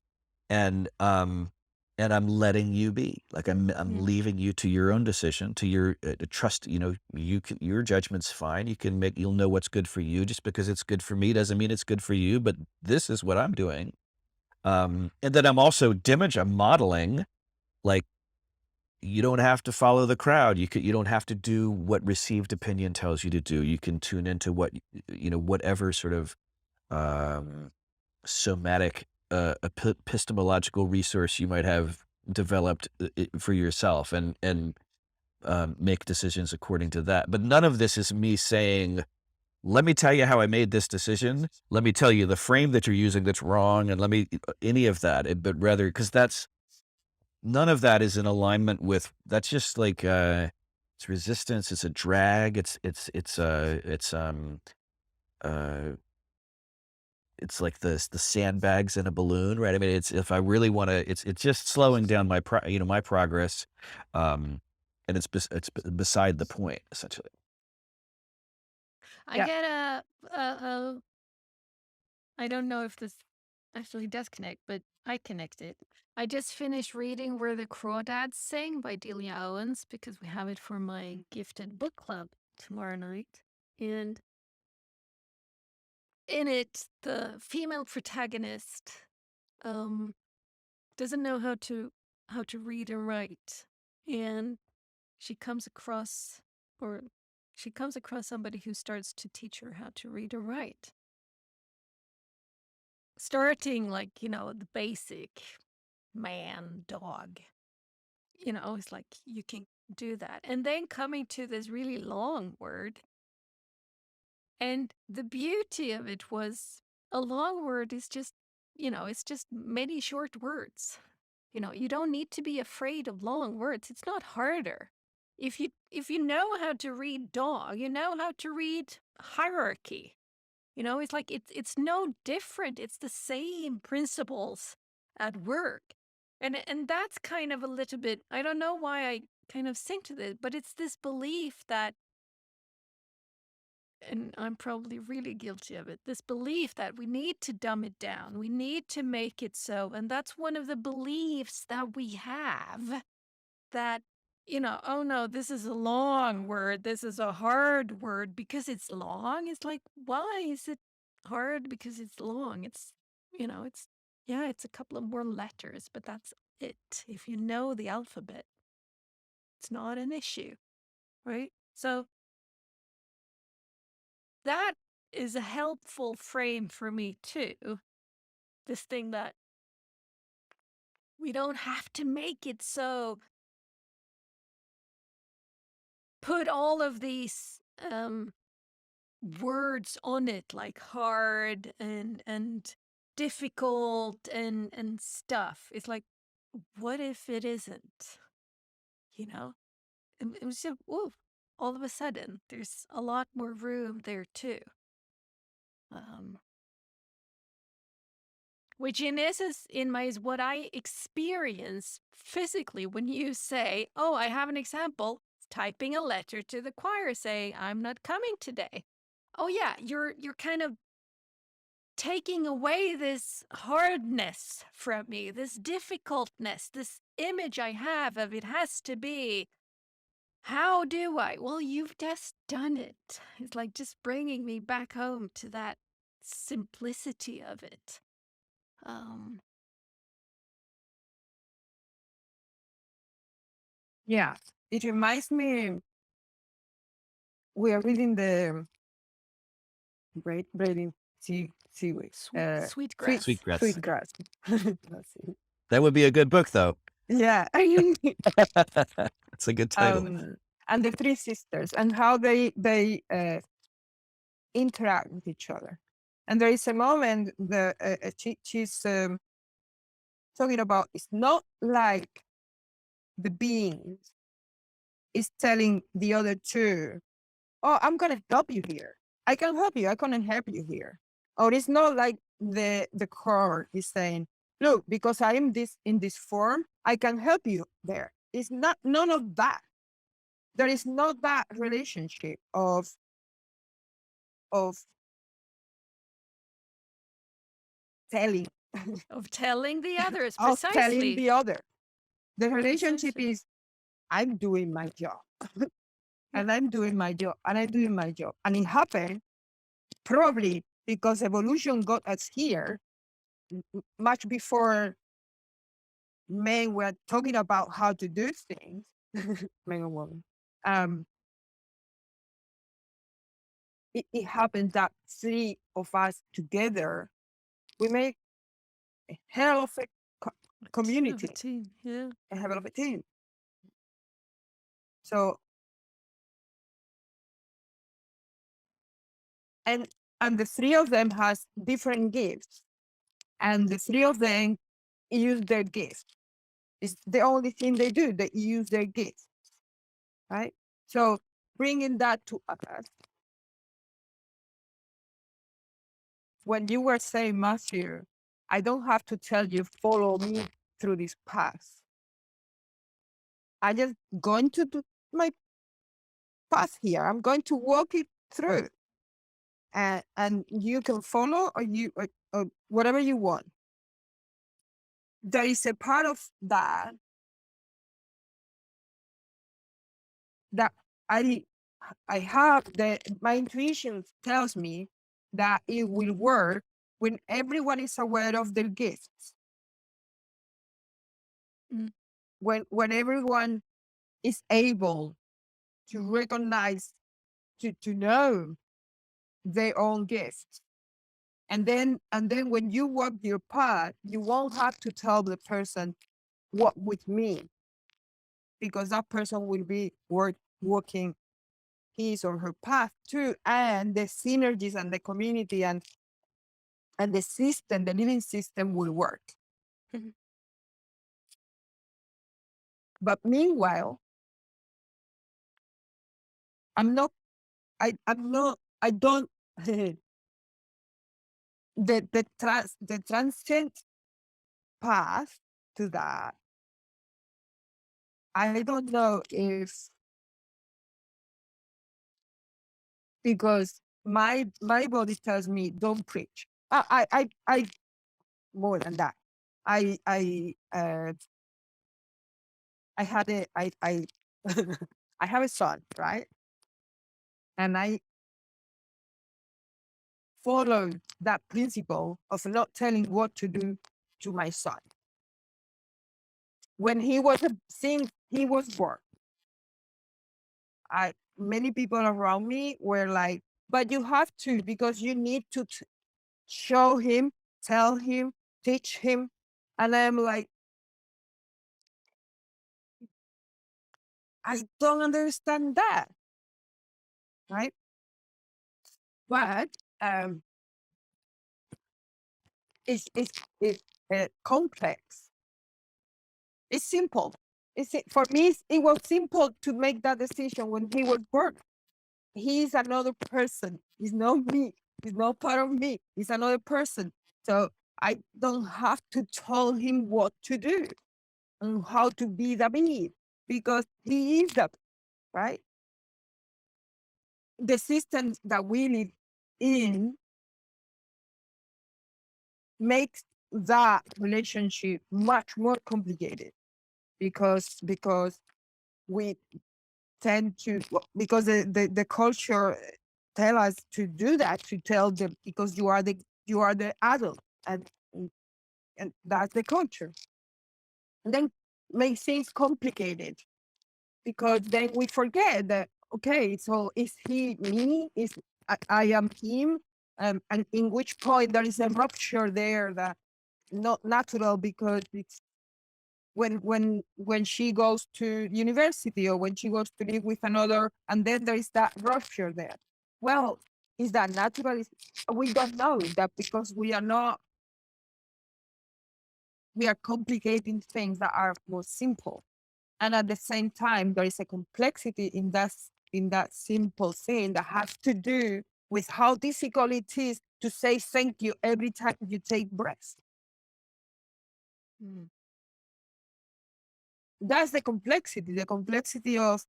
and I'm letting you be. Like, I'm Mm. leaving you to your own decision, to your to trust. Your judgment's fine. You'll know what's good for you. Just because it's good for me doesn't mean it's good for you. But this is what I'm doing. And then I'm modeling, like, you don't have to follow the crowd. You don't have to do what received opinion tells you to do. You can tune into whatever sort of um, somatic epistemological resource you might have developed for yourself, and make decisions according to that. But none of this is me saying, let me tell you how I made this decision. Let me tell you the frame that you're using that's wrong, and let me any of that. But rather, because that's none of that is in alignment with, that's just like, it's resistance, it's a drag, uh, it's like the sandbags in a balloon, right? I mean, it's, if I really wanna, it's just slowing down my progress, and beside the point, essentially. I Yeah. get a I don't know if this actually does connect, but I connect it. I just finished reading Where the Crawdads Sing by Delia Owens because we have it for my gifted book club tomorrow night. And in it, the female protagonist um, doesn't know how to read and write, and she comes across or she comes across somebody who starts to teach her how to read and write, starting like the basic man dog. It's like you can do that. And then coming to this really long word. And the beauty of it was a long word is just, it's just many short words. You don't need to be afraid of long words. It's not harder. If you know how to read dog, you know how to read hierarchy. It's like it's no different. It's the same principles at work. And that's kind of a little bit, I don't know why I kind of sink to this, but it's this belief that, and I'm probably really guilty of it, this belief that we need to dumb it down. We need to make it so. And that's one of the beliefs that we have that, oh no, this is a long word. This is a hard word because it's long. It's like, why is it hard because it's long? It's a couple of more letters, but that's it. If you know the alphabet, it's not an issue, right? So that is a helpful frame for me too. This thing that we don't have to make it so, put all of these words on it, like hard and difficult and stuff. It's like, what if it isn't? You know, it was just, ooh, all of a sudden, there's a lot more room there too. Which in essence, is what I experience physically when you say, "Oh, I have an example." Typing a letter to the choir saying, "I'm not coming today." Oh yeah, you're kind of taking away this hardness from me, this difficultness, this image I have of it has to be. How do I? Well, you've just done it. It's like just bringing me back home to that simplicity of it. Um, Yeah. It reminds me, we are reading the braiding seaweed. sweet Sweet grass. Sweetgrass. sweet grass. Let's see. That would be a good book, though. Yeah. It's a good title. And the three sisters and how they interact with each other. And there is a moment she's talking about, it's not like the beings is telling the other two, oh, I'm going to help you here. I can help you. I can help you here. Or it's not like the core is saying, look, because I am in this form, I can help you there. It's not, none of that. There is not that relationship of telling Of telling the others, of telling precisely. the other. The relationship Precisely. is, I'm doing my job. And I'm doing my job, and I'm doing my job. And it happened probably because evolution got us here much before men were talking about how to do things, men and women. It happened that three of us together, we make a hell of a community, Team, yeah. a hell of a team. So, and the three of them has different gifts, and the three of them use their gifts. It's the only thing they do. They use their gifts, right? So bringing that to us. When you were saying, Matthew, I don't have to tell you, follow me through this path. I just going to do my path here. I'm going to walk it through. And you can follow or whatever you want. There is a part of that I have my intuition tells me that it will work when everyone is aware of their gifts. Mm. When everyone is able to recognize, to know their own gifts. And then when you walk your path, you won't have to tell the person what with me, because that person will be walking his or her path too, and the synergies and the community and the system, the living system will work. Mhm. But meanwhile, I don't the transient path to that. I don't know if, because my body tells me don't preach. I more than that. I I had a, I I have a son, right? And I followed that principle of not telling what to do to my son. When he was since he was born, many people around me were like, but you have to, because you need to show him, tell him, teach him. And I'm like, I don't understand that, right? But it's complex. It's simple. For me, it was simple to make that decision when he was born. He's another person. He's not me. He's not part of me. He's another person. So I don't have to tell him what to do and how to be the me, because he is the, right? The system that we live in makes that relationship much more complicated, because we tend to, because the culture tell us to do that, to tell them, because you are the adult, and that's the culture. And then makes things complicated, because then we forget that, okay, so is he me, is I am him, and in which point there is a rupture there that not natural, because it's when she goes to university, or when she goes to live with another, and then there is that rupture there. Well, is that natural? We don't know that, because we are complicating things that are more simple. And at the same time, there is a complexity in that simple thing that has to do with how difficult it is to say thank you every time you take breath. Mm. That's the complexity of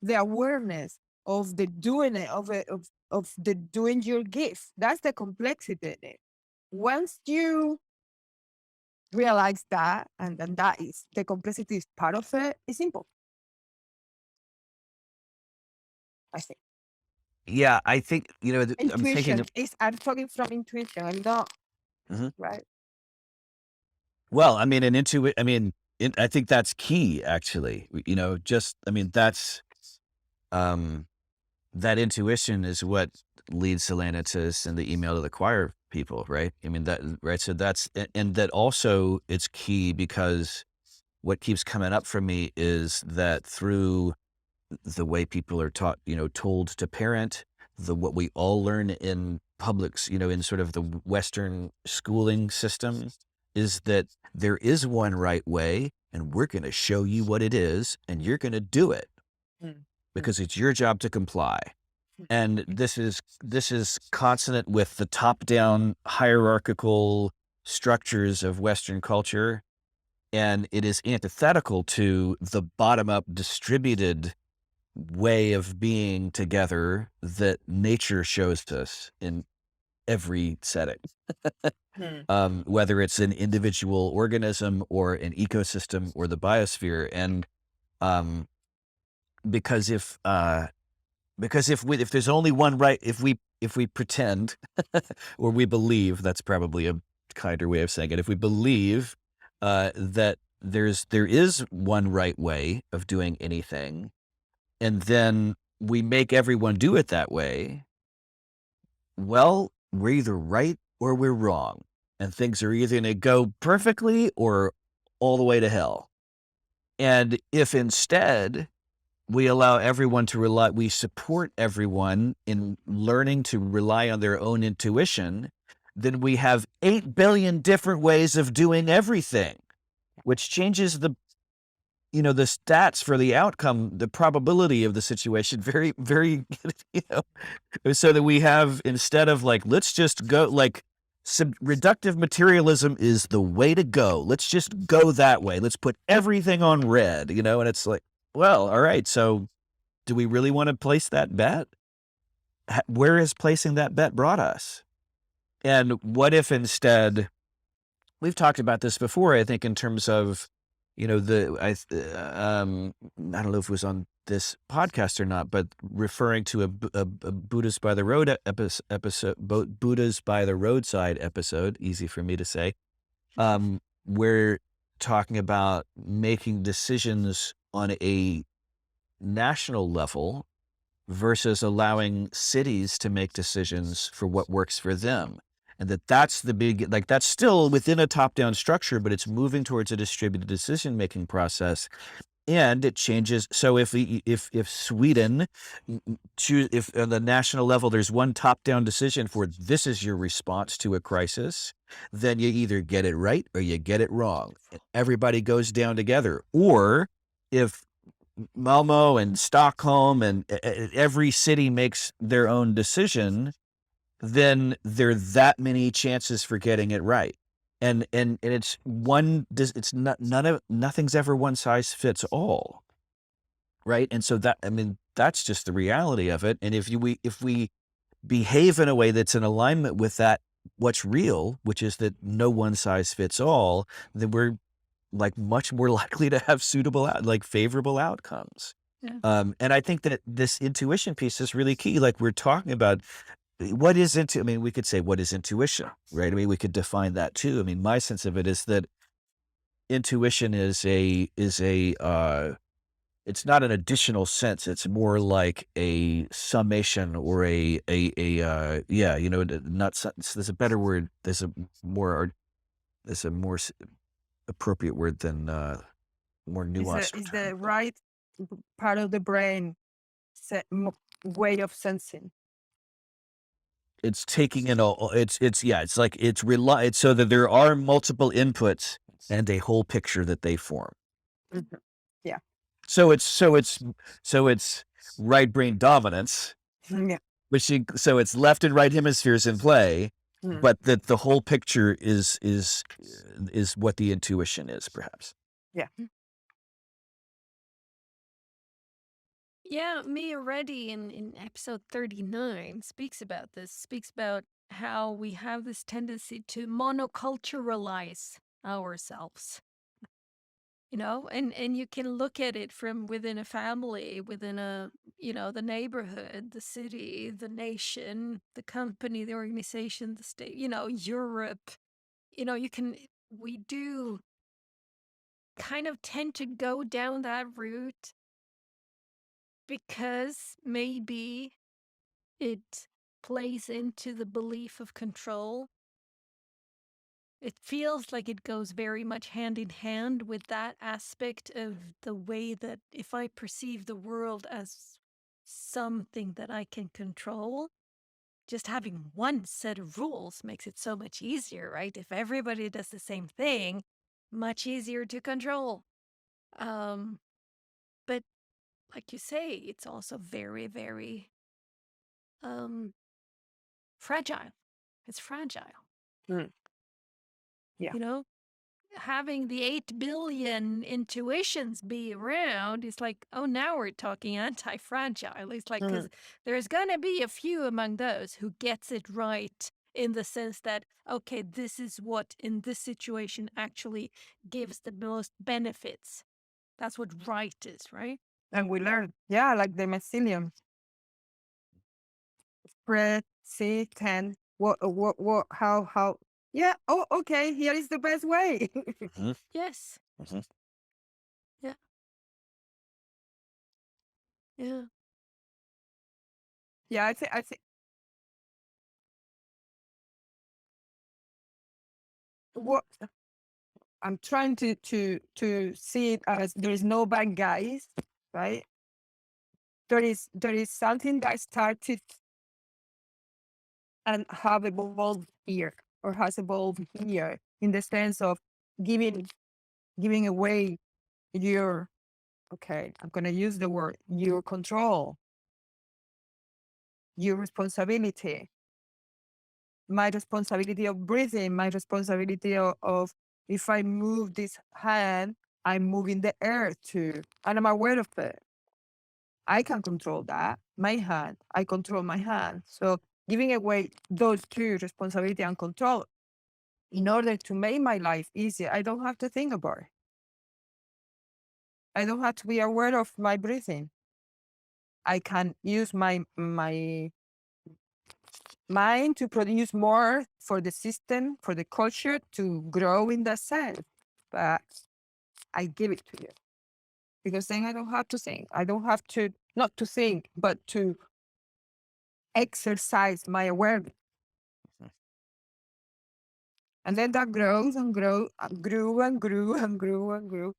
the awareness of the doing it, of the doing your gift. That's the complexity in it. Once you realize that, and that is the complexity is part of it, it's simple, I think. Yeah, I think, I'm Intuition thinking, is, I'm talking from intuition. I'm not, Mhm. right. Well, I mean, I think that's key, actually. Um, that intuition is what leads Atlantis and the email to the choir people, right? I mean, right? So and that also it's key, because what keeps coming up for me is that through the way people are taught, told to parent, what we all learn in publics, in sort of the Western schooling system, is that there is one right way, and we're going to show you what it is, and you're going to do it Mm. because it's your job to comply. And this is consonant with the top-down hierarchical structures of Western culture, and it is antithetical to the bottom-up distributed way of being together that nature shows us in every setting, whether it's an individual organism or an ecosystem or the biosphere. And um, because if there's only one right, if we pretend or we believe, that's probably a kinder way of saying it. If we believe that there is one right way of doing anything, and then we make everyone do it that way, well, we're either right or we're wrong. And things are either going to go perfectly or all the way to hell. And if instead we allow everyone to we support everyone in learning to rely on their own intuition, then we have 8 billion different ways of doing everything, which changes the stats for the outcome, the probability of the situation very, very, so that we have, instead of like, let's just go, like, reductive materialism is the way to go. Let's just go that way. Let's put everything on red, and it's like, well, all right. So do we really want to place that bet? Where has placing that bet brought us? And what if instead, we've talked about this before, I think, in terms of, I don't know if it was on this podcast or not, but referring to a Buddhist by the road episode, Buddhas by the roadside episode, easy for me to say. We're talking about making decisions on a national level versus allowing cities to make decisions for what works for them. And that's the big, like, that's still within a top-down structure, but it's moving towards a distributed decision-making process. And it changes. So if Sweden choose, if on the national level there's one top-down decision for this is your response to a crisis, then you either get it right or you get it wrong. Everybody goes down together. Or if Malmo and Stockholm and every city makes their own decision, then there are that many chances for getting it right. And it's it's not, nothing's ever one size fits all. Right. And so that's just the reality of it. And if we behave in a way that's in alignment with that, what's real, which is that no one size fits all, then we're like much more likely to have favorable outcomes. Yeah. And I think that this intuition piece is really key. Like we're talking about what is we could say, what is intuition, right? I mean, we could define that too. I mean, my sense of it is that intuition is it's not an additional sense. It's more like a summation or there's a better word. There's a more appropriate word than more nuanced Is term. the right part of the brain way of sensing. It's taking in all. It's so that there are multiple inputs and a whole picture that they form. Mhm. Yeah. So it's right brain dominance, Yeah. so it's left and right hemispheres in play, Mm. but that the whole picture is what the intuition is, perhaps. Yeah. Yeah, Mia Reddy in episode 39 speaks about this, speaks about how we have this tendency to monoculturalize ourselves. And you can look at it from within a family, within the neighborhood, the city, the nation, the company, the organization, the state, Europe. We do kind of tend to go down that route because maybe it plays into the belief of control. It feels like it goes very much hand in hand with that aspect of the way that if I perceive the world as something that I can control, just having one set of rules makes it so much easier, right? If everybody does the same thing, much easier to control. But like you say, it's also very, very fragile. It's fragile. Mm. Yeah. Having the 8 billion intuitions be around is like, oh, now we're talking anti-fragile. It's like, because there's going to be a few among those who gets it right in the sense that, okay, this is what in this situation actually gives the most benefits. That's what right is, right? And we learn. Yeah, like the mycelium. Spread, see, 10. How. Yeah. Oh, okay. Here is the best way. Yes. Mhm. Yeah. Yeah. Yeah, I think what I'm trying to see it as there is no bad guys, right? There is something that started and have evolved here or has evolved here in the sense of giving away your, okay, I'm gonna use the word, your control, your responsibility, my responsibility of breathing, my responsibility of if I move this hand, I'm moving the earth too, and I'm aware of it. I can control that. My hand, I control my hand. So giving away those two, responsibility and control, in order to make my life easier, I don't have to think about it. I don't have to be aware of my breathing. I can use my mind to produce more for the system, for the culture to grow in that sense. But I give it to you because then I don't have to think. I don't have to, not to think, but to exercise my awareness. And then that grows and grew and grew and grew and grew and grew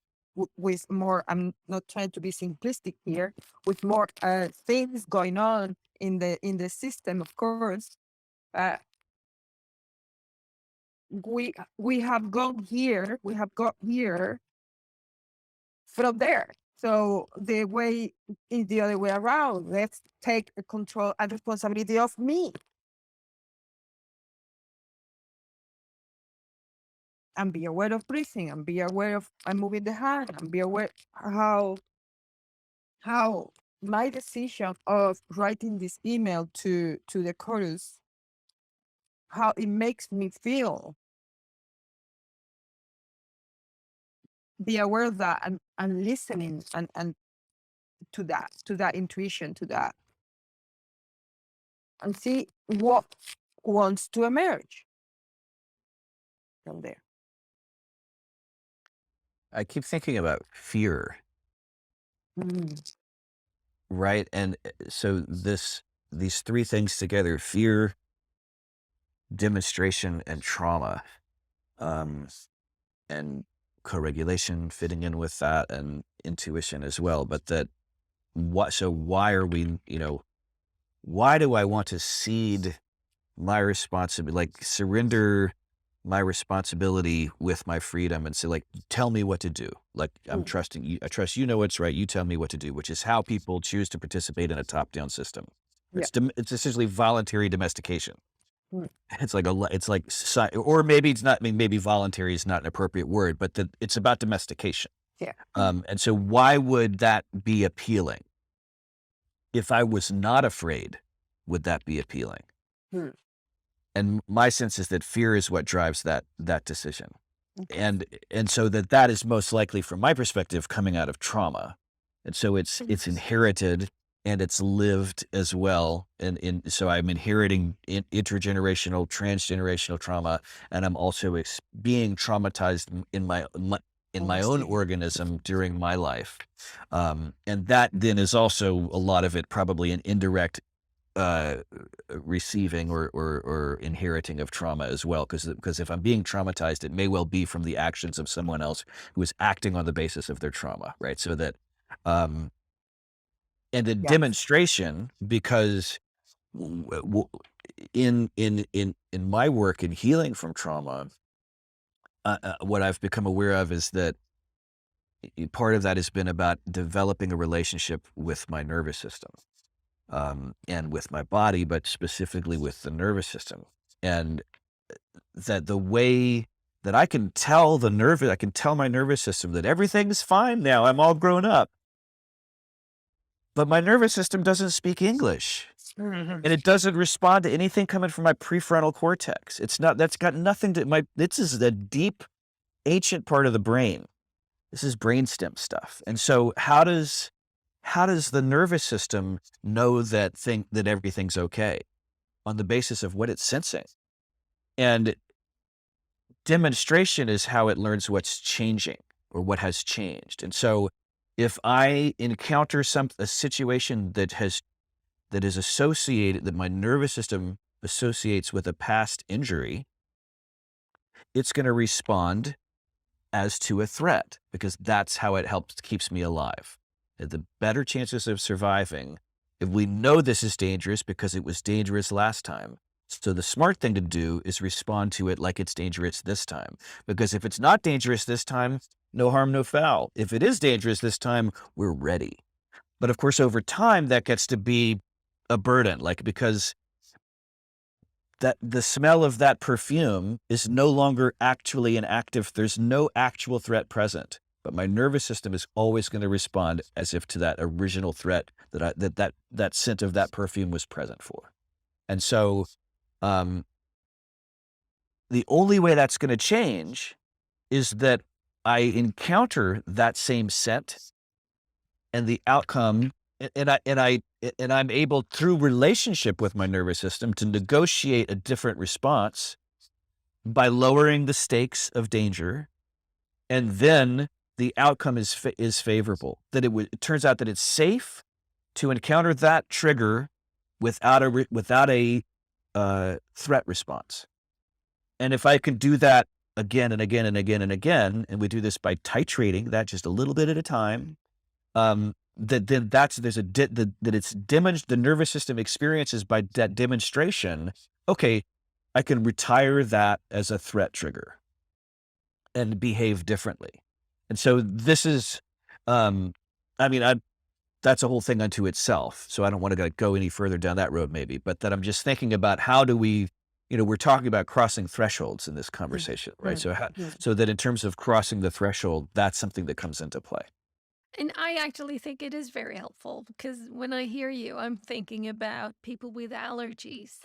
with more. I'm not trying to be simplistic here. With more things going on in the system, of course. Uh, we have gone here. We have got here from there. So the way is the other way around. Let's take the control and responsibility of me. And be aware of breathing, and be aware of I'm moving the hand, and be aware how my decision of writing this email to the chorus, how it makes me feel. Be aware of that and listening and to that intuition, to that, and see what wants to emerge from there. I keep thinking about fear, Mm. right? And so these three things together: fear, demonstration, and trauma, and co-regulation fitting in with that, and intuition as well. But why are we, why do I want to cede my responsibility, like surrender my responsibility with my freedom and say, like, tell me what to do. Like, I'm trusting you. I trust you know what's right. You tell me what to do, which is how people choose to participate in a top-down system. Yeah. It's essentially voluntary domestication. Mm. It's like or maybe it's not. I mean, maybe voluntary is not an appropriate word, but it's about domestication. Yeah. And so why would that be appealing? If I was not afraid, would that be appealing? Hmm. And my sense is that fear is what drives that decision. Okay. And so that is most likely, from my perspective, coming out of trauma. And so it's inherited and it's lived as well. And so I'm inheriting intergenerational, transgenerational trauma, and I'm also being traumatized in my own organism during my life. And that then is also a lot of it probably an indirect receiving or inheriting of trauma as well, because if I'm being traumatized, it may well be from the actions of someone else who is acting on the basis of their trauma, right? So that, and the Yes. demonstration, because in my work in healing from trauma, what I've become aware of is that part of that has been about developing a relationship with my nervous system. And with my body, but specifically with the nervous system. And that the way that I can tell my nervous system that everything's fine now, I'm all grown up. But my nervous system doesn't speak English. Mhm. And it doesn't respond to anything coming from my prefrontal cortex. That's got nothing to this is the deep, ancient part of the brain. This is brainstem stuff. And so how does the nervous system know that everything's okay? On the basis of what it's sensing. And demonstration is how it learns what's changing or what has changed. And so if I encounter a situation that is associated, that my nervous system associates with a past injury, it's going to respond as to a threat, because that's how it keeps me alive. The better chances of surviving if we know this is dangerous because it was dangerous last time. So the smart thing to do is respond to it like it's dangerous this time. Because if it's not dangerous this time, no harm, no foul. If it is dangerous this time, we're ready. But of course, over time, that gets to be a burden, because that the smell of that perfume is no longer actually an active, there's no actual threat present. But my nervous system is always going to respond as if to that original threat that scent of that perfume was present for. And so the only way that's going to change is that I encounter that same scent and the outcome, and I'm able through relationship with my nervous system to negotiate a different response by lowering the stakes of danger, and then the outcome is favorable. That it turns out that it's safe to encounter that trigger without a threat response. And if I can do that again and again and again and again, and we do this by titrating that just a little bit at a time, that then the nervous system experiences by that demonstration. Okay, I can retire that as a threat trigger and behave differently. And so this is, I mean, that's a whole thing unto itself. So I don't want to go any further down that road maybe, but that I'm just thinking about how do we, we're talking about crossing thresholds in this conversation, right? So so that in terms of crossing the threshold, that's something that comes into play. And I actually think it is very helpful because when I hear you, I'm thinking about people with allergies,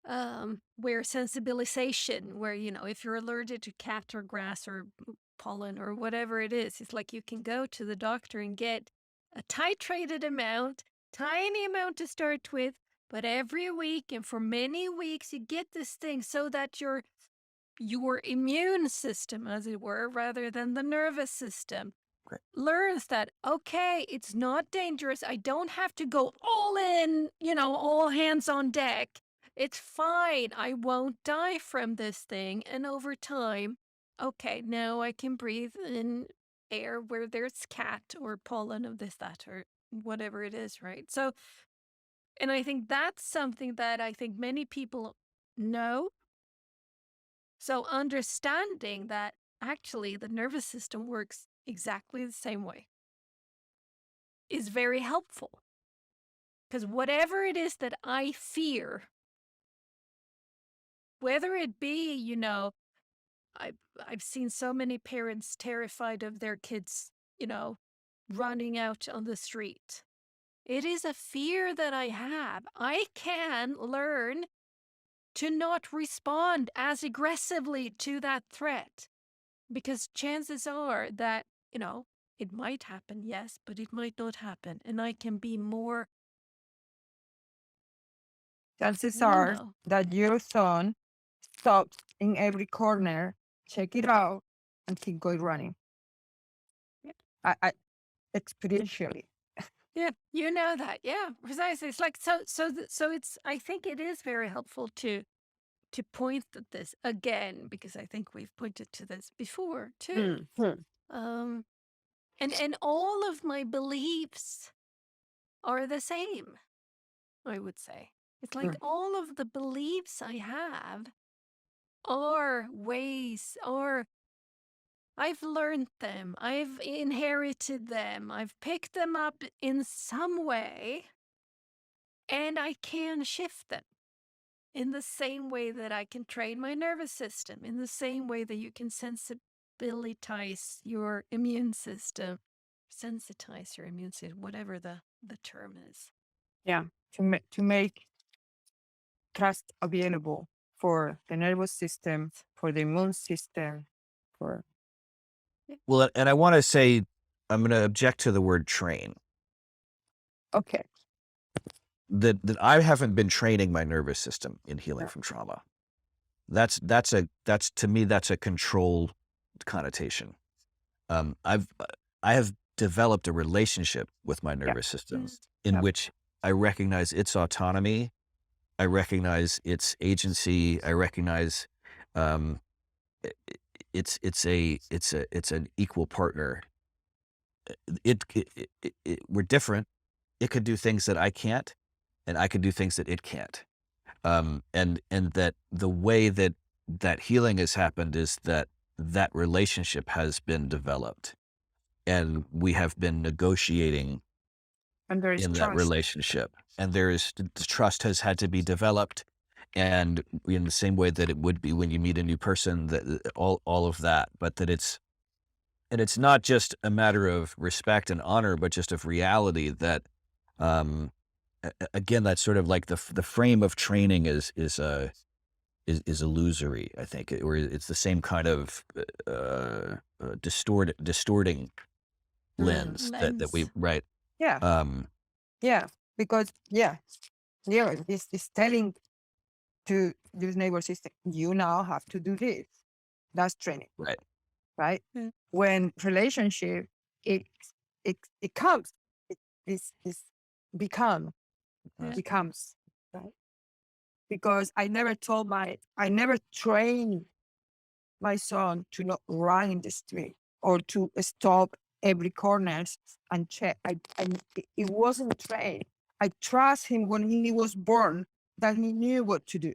where sensibilization, where, if you're allergic to cat or grass or pollen or whatever it is, it's like you can go to the doctor and get a titrated amount, tiny amount to start with, but every week and for many weeks, you get this thing so that your immune system, as it were, rather than the nervous system, Right. learns that, okay, it's not dangerous. I don't have to go all in, all hands on deck. It's fine. I won't die from this thing. And over time, okay, now I can breathe in air where there's cat or pollen of this, that, or whatever it is, right? So, and I think that's something that I think many people know. So understanding that actually the nervous system works exactly the same way is very helpful. Because whatever it is that I fear, whether it be, I've seen so many parents terrified of their kids, running out on the street. It is a fear that I have. I can learn to not respond as aggressively to that threat because chances are that, it might happen, yes, but it might not happen. And I can be more, Chances you are know, that your son stops in every corner, check it out, and keep going running. yeah, I experientially. yeah, you know that. Yeah, precisely. It's like, so it's, I think it is very helpful to point at this again, because I think we've pointed to this before too. Um, and all of my beliefs are the same, I would say. It's like all of the beliefs I have are ways, or I've learned them, I've inherited them, I've picked them up in some way, and I can shift them in the same way that I can train my nervous system, in the same way that you can sensibilize your immune system, sensitize your immune system, whatever the term is. Yeah, to make trust available for the nervous system, for the immune system, for Well, and I want to say, I'm going to object to the word train. okay. That I haven't been training my nervous system in healing from trauma. That's to me, that's a control connotation. I have developed a relationship with my nervous system in which I recognize its autonomy, I recognize its agency, I recognize it's an equal partner. We're different. It could do things that I can't, and I could do things that it can't. And that the way that healing has happened is that relationship has been developed, and we have been negotiating And there is in that trust. relationship, and the trust has had to be developed, and in the same way that it would be when you meet a new person, that all of that, but that it's not just a matter of respect and honor, but just of reality that, again, that's sort of like the frame of training is illusory, I think, or it's the same kind of distorting lens that we, Lens. right. Yeah. Um, Yeah. Because this telling to this neighbor system, you now have to do this. That's training, right. right? Yeah. When relationship, it it comes, it is become Yeah. becomes, right? Because I never trained my son to not run in the street or to stop every corner and check. It wasn't trained. I trust him when he was born that he knew what to do.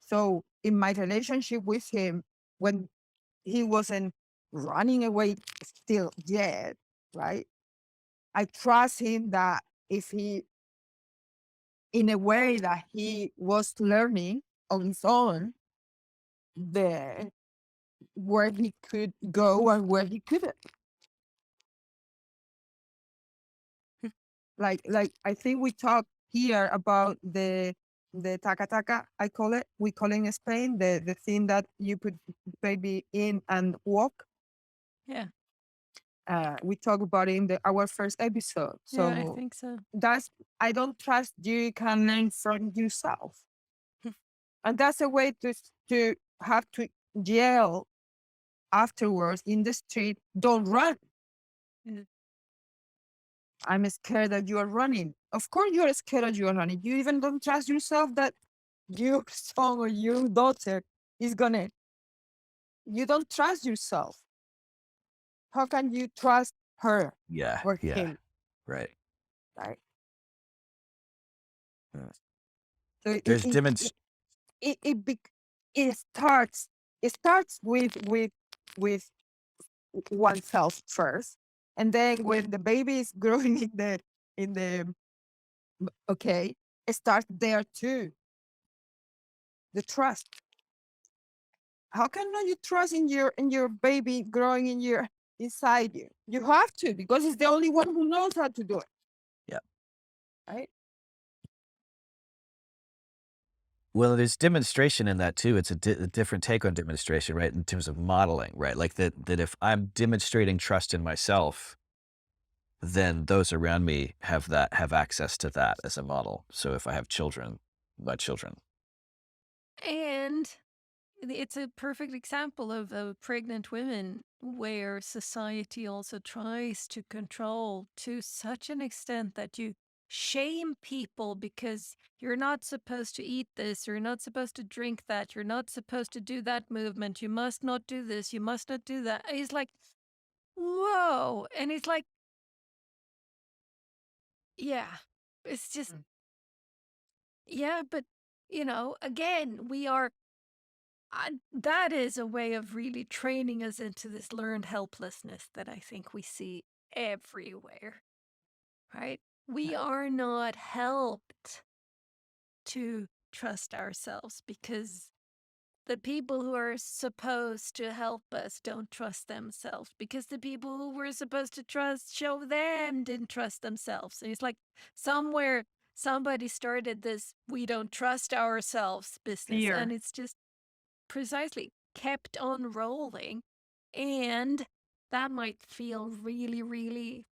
So in my relationship with him, when he wasn't running away still yet, right? I trust him that if he, in a way that he was learning on his own, the where he could go and where he couldn't. Like I think we talked here about the taca taca, I call it. We call it in Spain the thing that you put baby in and walk. Yeah. We talked about it in our first episode. Yeah, I So think so. that's, I don't trust you can learn from yourself. And that's a way to have to yell afterwards in the street, don't run. Yeah. I'm scared that you are running. Of course you're scared that you are running. You even don't trust yourself that your son or your daughter is gonna, you don't trust yourself. How can you trust her Yeah. or Yeah. him, Right. right? Uh, So There's demonst- it, it, bec- it starts with oneself first, and then when the baby is growing in the okay, it starts there too. The trust. How can not you trust in your baby growing in your inside you? You have to, because it's the only one who knows how to do it. Yeah. Right? Well, there's demonstration in that too. It's a different take on demonstration, right? In terms of modeling, right? Like that if I'm demonstrating trust in myself, then those around me have access to that as a model. So if I have children, my children. And it's a perfect example of pregnant women where society also tries to control to such an extent that you shame people because you're not supposed to eat this, you're not supposed to drink that, you're not supposed to do that movement, you must not do this, you must not do that. It's like, whoa. And it's like, yeah, it's just, Mm. yeah, but again, we are that is a way of really training us into this learned helplessness that I think we see everywhere, right? We are not helped to trust ourselves because the people who are supposed to help us don't trust themselves because the people who we're supposed to trust show them didn't trust themselves. And it's like somewhere somebody started this we don't trust ourselves business, and Fear. it's just precisely kept on rolling. And that might feel really, really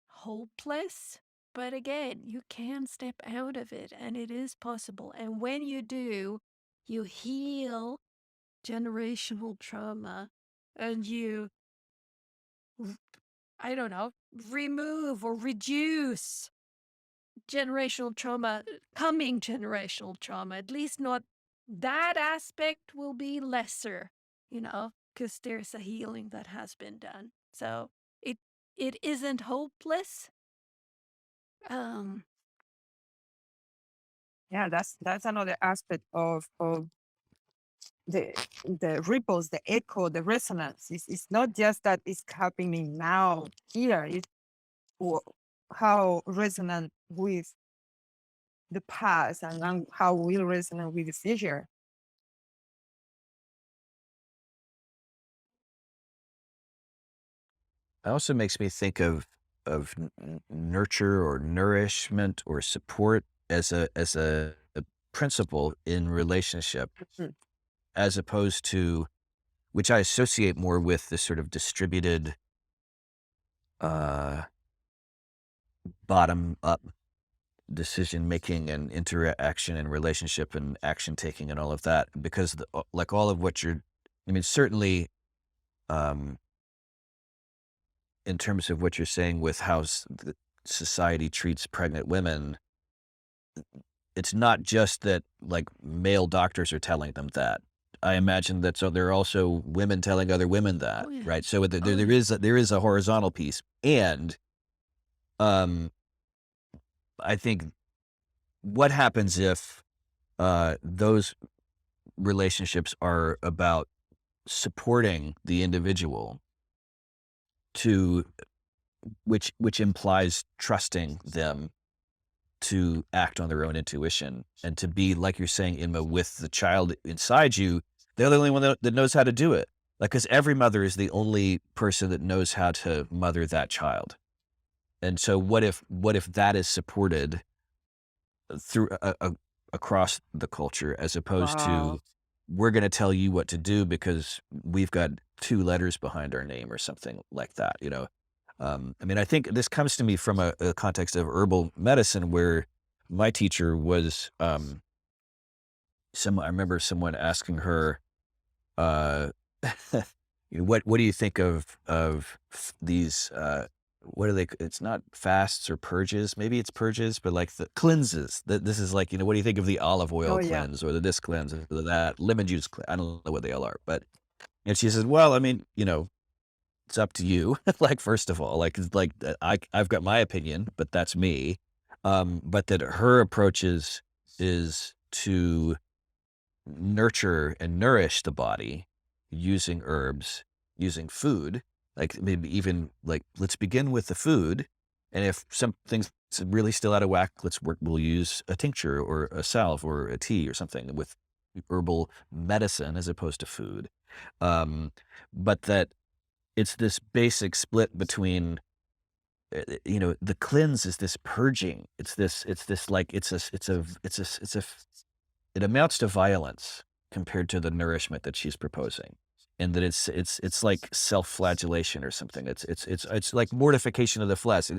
hopeless. But again, you can step out of it and it is possible. And when you do, you heal generational trauma and you, I don't know, remove or reduce coming generational trauma. At least not that aspect will be lesser, because there's a healing that has been done. So it isn't hopeless. Um, Yeah, that's another aspect of the the ripples, the echo, the resonance. It's not just that it's happening now here. It's how resonant with the past and how will resonate with the future. It also makes me think of nurture or nourishment or support as a principle in relationship, Mm. as opposed to which I associate more with this sort of distributed uh, bottom up decision making and interaction and relationship and action taking and all of that, because like all of what you're, I mean, certainly, um, in terms of what you're saying with how the society treats pregnant women, it's not just that like male doctors are telling them that. I imagine that, so there are also women telling other women that, Oh yeah. right? So Oh there yeah. is a horizontal piece, and um, I think what happens if those relationships are about supporting the individual, to which implies trusting them to act on their own intuition and to be, like you're saying, Inma, with the child inside you. They're the only one that knows how to do it. Like, because every mother is the only person that knows how to mother that child. And so what if that is supported through across the culture, as opposed Wow. to, we're going to tell you what to do because we've got 2 letters behind our name or something like that, you know? I mean, I think this comes to me from a context of herbal medicine, where my teacher was, I remember someone asking her, uh, you know, what do you think of these, what are they? It's not fasts or purges. Maybe it's purges, but like the cleanses. This is like, you know, what do you think of the olive Oh oil yeah. cleanse or the this cleanse or the that lemon juice cleanse? I don't know what they all are, but, and she says, well, I mean, you know, it's up to you. Like, first of all, like, it's like, I've got my opinion, but that's me. But that her approach is to nurture and nourish the body using herbs, using food, like maybe even like, let's begin with the food. And if something's really still out of whack, we'll use a tincture or a salve or a tea or something with herbal medicine as opposed to food. Um, but that it's this basic split between, you know, the cleanse is this purging. It's this like, it amounts to violence compared to the nourishment that she's proposing, and that it's like self-flagellation or something. It's like mortification of the flesh.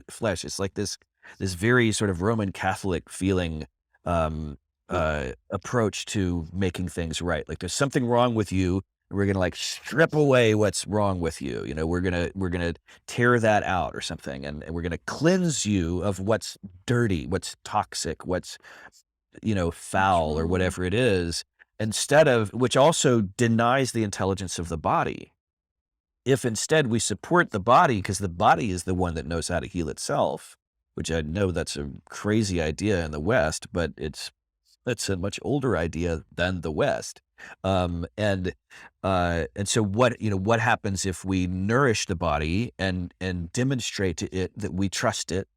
It's like this very sort of Roman Catholic feeling, um, approach to making things right. Like, there's something wrong with you, and we're gonna like strip away what's wrong with you. You know, we're gonna tear that out or something, and we're gonna cleanse you of what's dirty, what's toxic, what's, you know, foul or True. whatever it is, instead of, which also denies the intelligence of the body. If instead we support the body, because the body is the one that knows how to heal itself, which I know that's a crazy idea in the West, but it's a much older idea than the West. And so what happens if we nourish the body and demonstrate to it that we trust it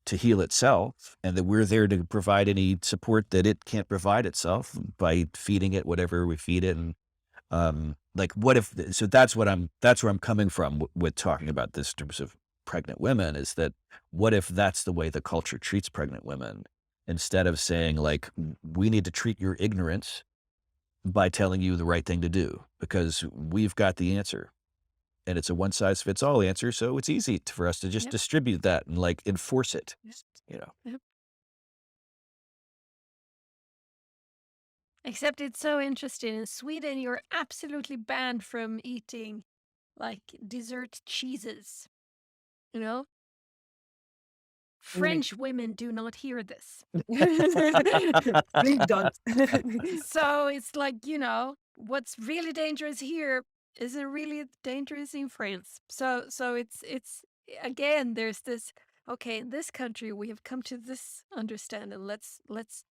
to heal itself, and that we're there to provide any support that it can't provide itself by feeding it whatever we feed it. And like, what if, so that's where I'm coming from with talking about this in terms of pregnant women, is that, what if that's the way the culture treats pregnant women, instead of saying like, we need to treat your ignorance by telling you the right thing to do because we've got the answer, and it's a one size fits all answer, so it's easy for us to just Yep. distribute that and like enforce it, Yep. you know. Yep. Except it's so interesting. In Sweden, you're absolutely banned from eating like dessert cheeses. You know, Really. French women do not hear this. Please don't. So it's like, what's really dangerous here isn't really dangerous in France. So it's again, there's this, okay, in this country we have come to this understanding. Let's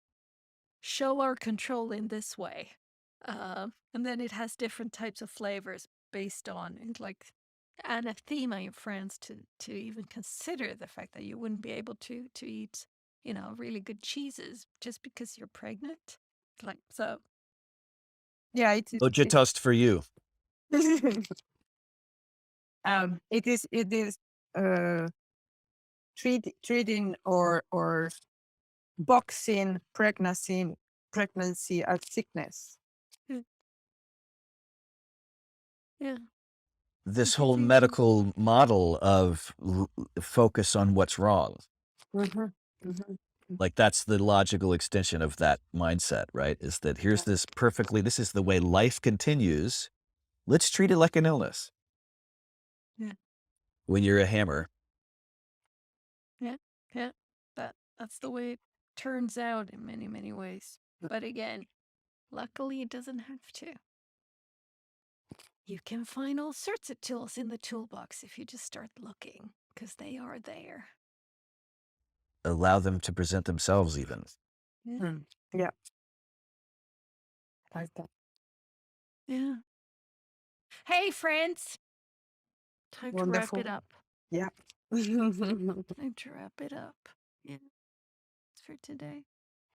show our control in this way. And then it has different types of flavors based on and like anathema in France to even consider the fact that you wouldn't be able to eat, really good cheeses just because you're pregnant. Like so. Yeah, Oja toast for you. it is uh treating or boxing pregnancy as sickness. Yeah. Yeah. this whole Busy week. medical model of focus on what's wrong. Mhm, mhm. Like that's the logical extension of that mindset, right? Is that here's this this is the way life continues. Let's treat it like an illness. Yeah. When you're a hammer, Yeah. Yeah. That's the way it turns out in many, many ways. But again, luckily it doesn't have to. You can find all sorts of tools in the toolbox if you just start looking, because they are there. allow them to present themselves even. Yeah. Mm. Yeah. Like that. Yeah. Hey, friends. Time to wrap Wonderful. it up. Yeah. Time to wrap it up. Yeah. It's for today.